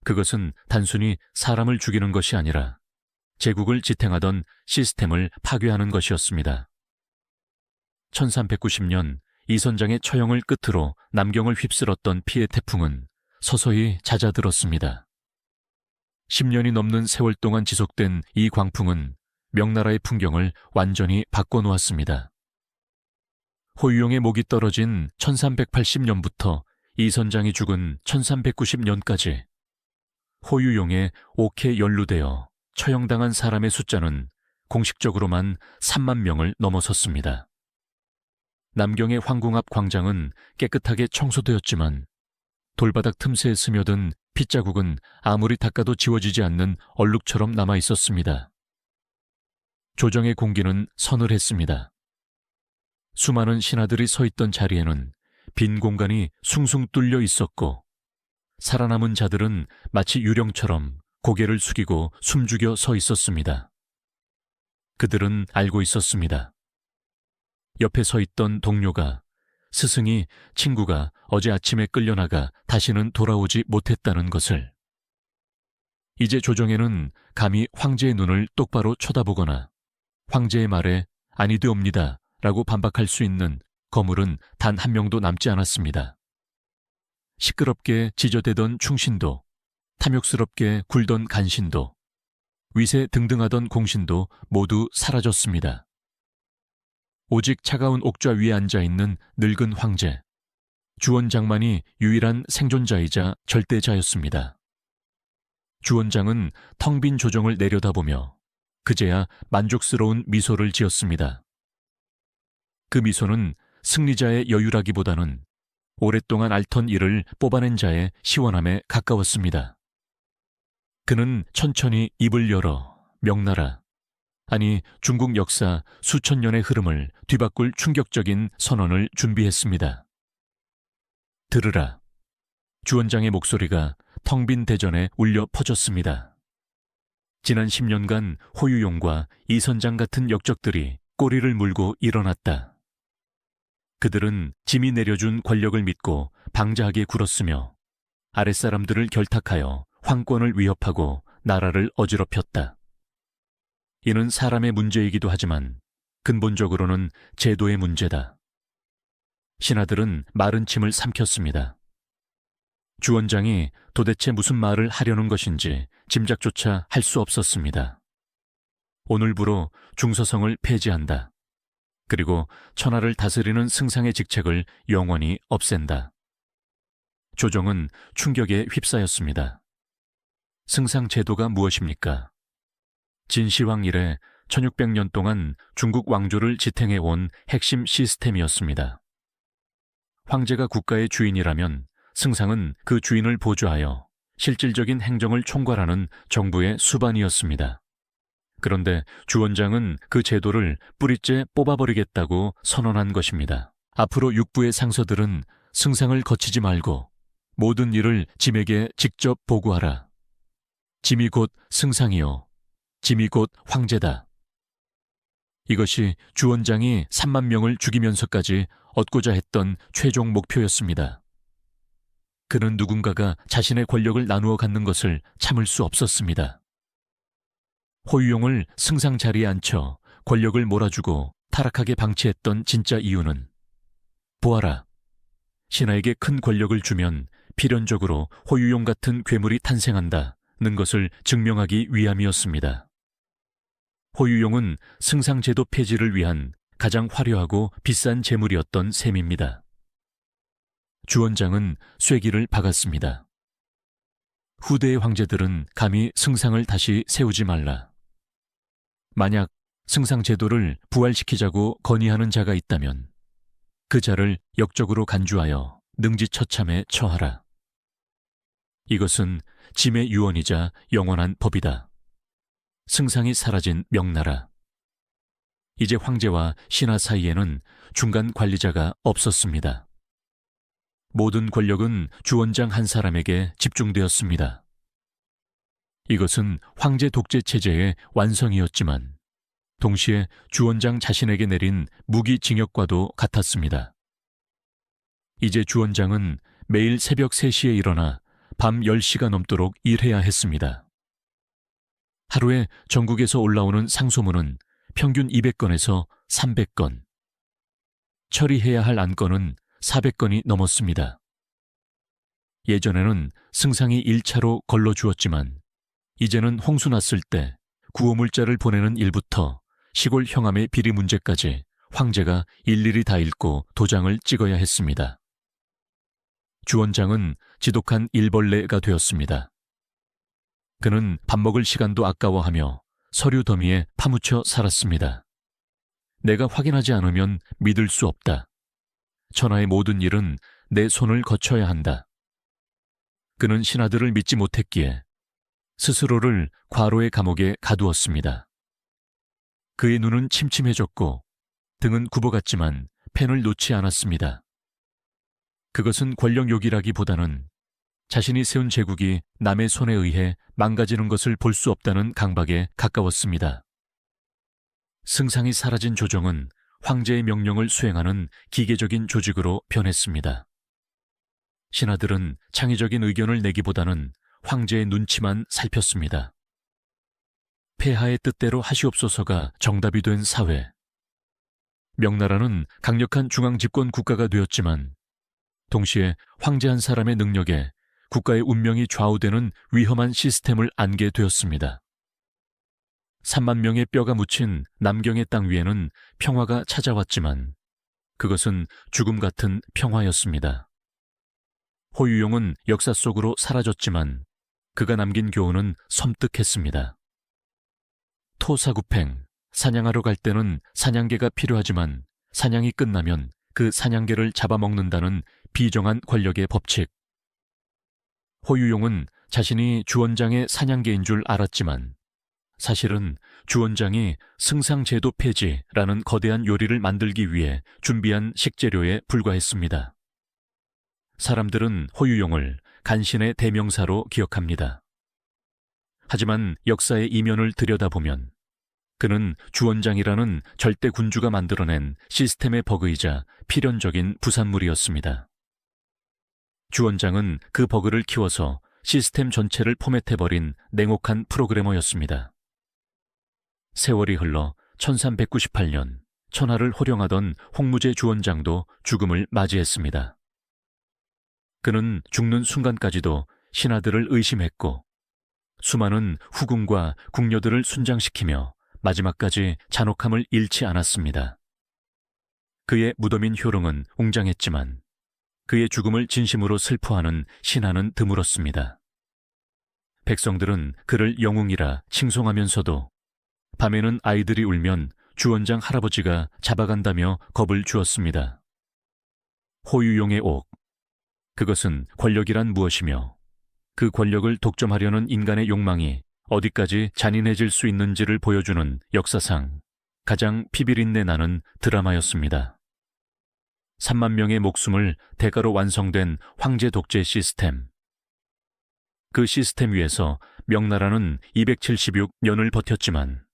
그것은 단순히 사람을 죽이는 것이 아니라 제국을 지탱하던 시스템을 파괴하는 것이었습니다. 1390년 이선장의 처형을 끝으로 남경을 휩쓸었던 피의 태풍은 서서히 잦아들었습니다. 10년이 넘는 세월 동안 지속된 이 광풍은 명나라의 풍경을 완전히 바꿔놓았습니다. 호유용의 목이 떨어진 1380년부터 이선장이 죽은 1390년까지 호유용에 옥에 연루되어 처형당한 사람의 숫자는 공식적으로만 3만 명을 넘어섰습니다. 남경의 황궁 앞 광장은 깨끗하게 청소되었지만 돌바닥 틈새에 스며든 핏자국은 아무리 닦아도 지워지지 않는 얼룩처럼 남아 있었습니다. 조정의 공기는 서늘했습니다. 수많은 신하들이 서 있던 자리에는 빈 공간이 숭숭 뚫려 있었고 살아남은 자들은 마치 유령처럼 고개를 숙이고 숨죽여 서 있었습니다. 그들은 알고 있었습니다. 옆에 서 있던 동료가 스승이 친구가 어제 아침에 끌려나가 다시는 돌아오지 못했다는 것을. 이제 조정에는 감히 황제의 눈을 똑바로 쳐다보거나 황제의 말에 아니되옵니다 라고 반박할 수 있는 거물은 단 한 명도 남지 않았습니다. 시끄럽게 지저대던 충신도, 탐욕스럽게 굴던 간신도, 위세 등등하던 공신도 모두 사라졌습니다. 오직 차가운 옥좌 위에 앉아있는 늙은 황제, 주원장만이 유일한 생존자이자 절대자였습니다. 주원장은 텅 빈 조정을 내려다보며 그제야 만족스러운 미소를 지었습니다. 그 미소는 승리자의 여유라기보다는 오랫동안 앓던 일을 뽑아낸 자의 시원함에 가까웠습니다. 그는 천천히 입을 열어 명나라, 아니 중국 역사 수천 년의 흐름을 뒤바꿀 충격적인 선언을 준비했습니다. 들으라. 주원장의 목소리가 텅 빈 대전에 울려 퍼졌습니다. 지난 10년간 호유용과 이선장 같은 역적들이 꼬리를 물고 일어났다. 그들은 짐이 내려준 권력을 믿고 방자하게 굴었으며 아랫사람들을 결탁하여 황권을 위협하고 나라를 어지럽혔다. 이는 사람의 문제이기도 하지만 근본적으로는 제도의 문제다. 신하들은 마른 침을 삼켰습니다. 주원장이 도대체 무슨 말을 하려는 것인지 짐작조차 할 수 없었습니다. 오늘부로 중서성을 폐지한다. 그리고 천하를 다스리는 승상의 직책을 영원히 없앤다. 조정은 충격에 휩싸였습니다. 승상 제도가 무엇입니까? 진시황 이래 1600년 동안 중국 왕조를 지탱해온 핵심 시스템이었습니다. 황제가 국가의 주인이라면 승상은 그 주인을 보조하여 실질적인 행정을 총괄하는 정부의 수반이었습니다. 그런데 주원장은 그 제도를 뿌리째 뽑아버리겠다고 선언한 것입니다. 앞으로 육부의 상서들은 승상을 거치지 말고 모든 일을 짐에게 직접 보고하라. 짐이 곧 승상이요. 짐이 곧 황제다. 이것이 주원장이 3만 명을 죽이면서까지 얻고자 했던 최종 목표였습니다. 그는 누군가가 자신의 권력을 나누어 갖는 것을 참을 수 없었습니다. 호유용을 승상 자리에 앉혀 권력을 몰아주고 타락하게 방치했던 진짜 이유는 보아라, 신하에게 큰 권력을 주면 필연적으로 호유용 같은 괴물이 탄생한다는 것을 증명하기 위함이었습니다. 호유용은 승상제도 폐지를 위한 가장 화려하고 비싼 재물이었던 셈입니다. 주원장은 쐐기를 박았습니다. 후대의 황제들은 감히 승상을 다시 세우지 말라. 만약 승상제도를 부활시키자고 건의하는 자가 있다면 그 자를 역적으로 간주하여 능지처참에 처하라. 이것은 짐의 유언이자 영원한 법이다. 승상이 사라진 명나라. 이제 황제와 신하 사이에는 중간 관리자가 없었습니다. 모든 권력은 주원장 한 사람에게 집중되었습니다. 이것은 황제 독재 체제의 완성이었지만 동시에 주원장 자신에게 내린 무기징역과도 같았습니다. 이제 주원장은 매일 새벽 3시에 일어나 밤 10시가 넘도록 일해야 했습니다. 하루에 전국에서 올라오는 상소문은 평균 200건에서 300건. 처리해야 할 안건은 400건이 넘었습니다. 예전에는 승상이 1차로 걸러주었지만 이제는 홍수 났을 때 구호물자를 보내는 일부터 시골 형함의 비리 문제까지 황제가 일일이 다 읽고 도장을 찍어야 했습니다. 주원장은 지독한 일벌레가 되었습니다. 그는 밥 먹을 시간도 아까워하며 서류 더미에 파묻혀 살았습니다. 내가 확인하지 않으면 믿을 수 없다. 천하의 모든 일은 내 손을 거쳐야 한다. 그는 신하들을 믿지 못했기에 스스로를 과로의 감옥에 가두었습니다. 그의 눈은 침침해졌고 등은 굽어갔지만 펜을 놓지 않았습니다. 그것은 권력욕이라기보다는 자신이 세운 제국이 남의 손에 의해 망가지는 것을 볼 수 없다는 강박에 가까웠습니다. 승상이 사라진 조정은 황제의 명령을 수행하는 기계적인 조직으로 변했습니다. 신하들은 창의적인 의견을 내기보다는 황제의 눈치만 살폈습니다. 폐하의 뜻대로 하시옵소서가 정답이 된 사회. 명나라는 강력한 중앙집권 국가가 되었지만 동시에 황제 한 사람의 능력에 국가의 운명이 좌우되는 위험한 시스템을 안게 되었습니다. 3만 명의 뼈가 묻힌 남경의 땅 위에는 평화가 찾아왔지만 그것은 죽음 같은 평화였습니다. 호유용은 역사 속으로 사라졌지만 그가 남긴 교훈은 섬뜩했습니다. 토사구팽, 사냥하러 갈 때는 사냥개가 필요하지만 사냥이 끝나면 그 사냥개를 잡아먹는다는 비정한 권력의 법칙. 호유용은 자신이 주원장의 사냥개인 줄 알았지만 사실은 주원장이 승상제도 폐지라는 거대한 요리를 만들기 위해 준비한 식재료에 불과했습니다. 사람들은 호유용을 간신의 대명사로 기억합니다. 하지만 역사의 이면을 들여다보면 그는 주원장이라는 절대 군주가 만들어낸 시스템의 버그이자 필연적인 부산물이었습니다. 주원장은 그 버그를 키워서 시스템 전체를 포맷해버린 냉혹한 프로그래머였습니다. 세월이 흘러 1398년 천하를 호령하던 홍무제 주원장도 죽음을 맞이했습니다. 그는 죽는 순간까지도 신하들을 의심했고 수많은 후궁과 궁녀들을 순장시키며 마지막까지 잔혹함을 잃지 않았습니다. 그의 무덤인 효령은 웅장했지만 그의 죽음을 진심으로 슬퍼하는 신하는 드물었습니다. 백성들은 그를 영웅이라 칭송하면서도 밤에는 아이들이 울면 주원장 할아버지가 잡아간다며 겁을 주었습니다. 호유용의 옥. 그것은 권력이란 무엇이며 그 권력을 독점하려는 인간의 욕망이 어디까지 잔인해질 수 있는지를 보여주는 역사상 가장 피비린내 나는 드라마였습니다. 3만 명의 목숨을 대가로 완성된 황제 독재 시스템. 그 시스템 위에서 명나라는 276년을 버텼지만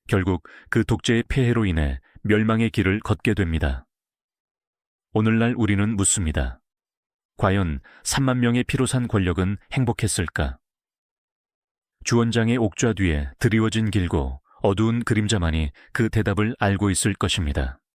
결국 그 독재의 폐해로 인해 멸망의 길을 걷게 됩니다. 오늘날 우리는 묻습니다. 과연 3만 명의 피로 산 권력은 행복했을까? 주원장의 옥좌 뒤에 드리워진 길고 어두운 그림자만이 그 대답을 알고 있을 것입니다.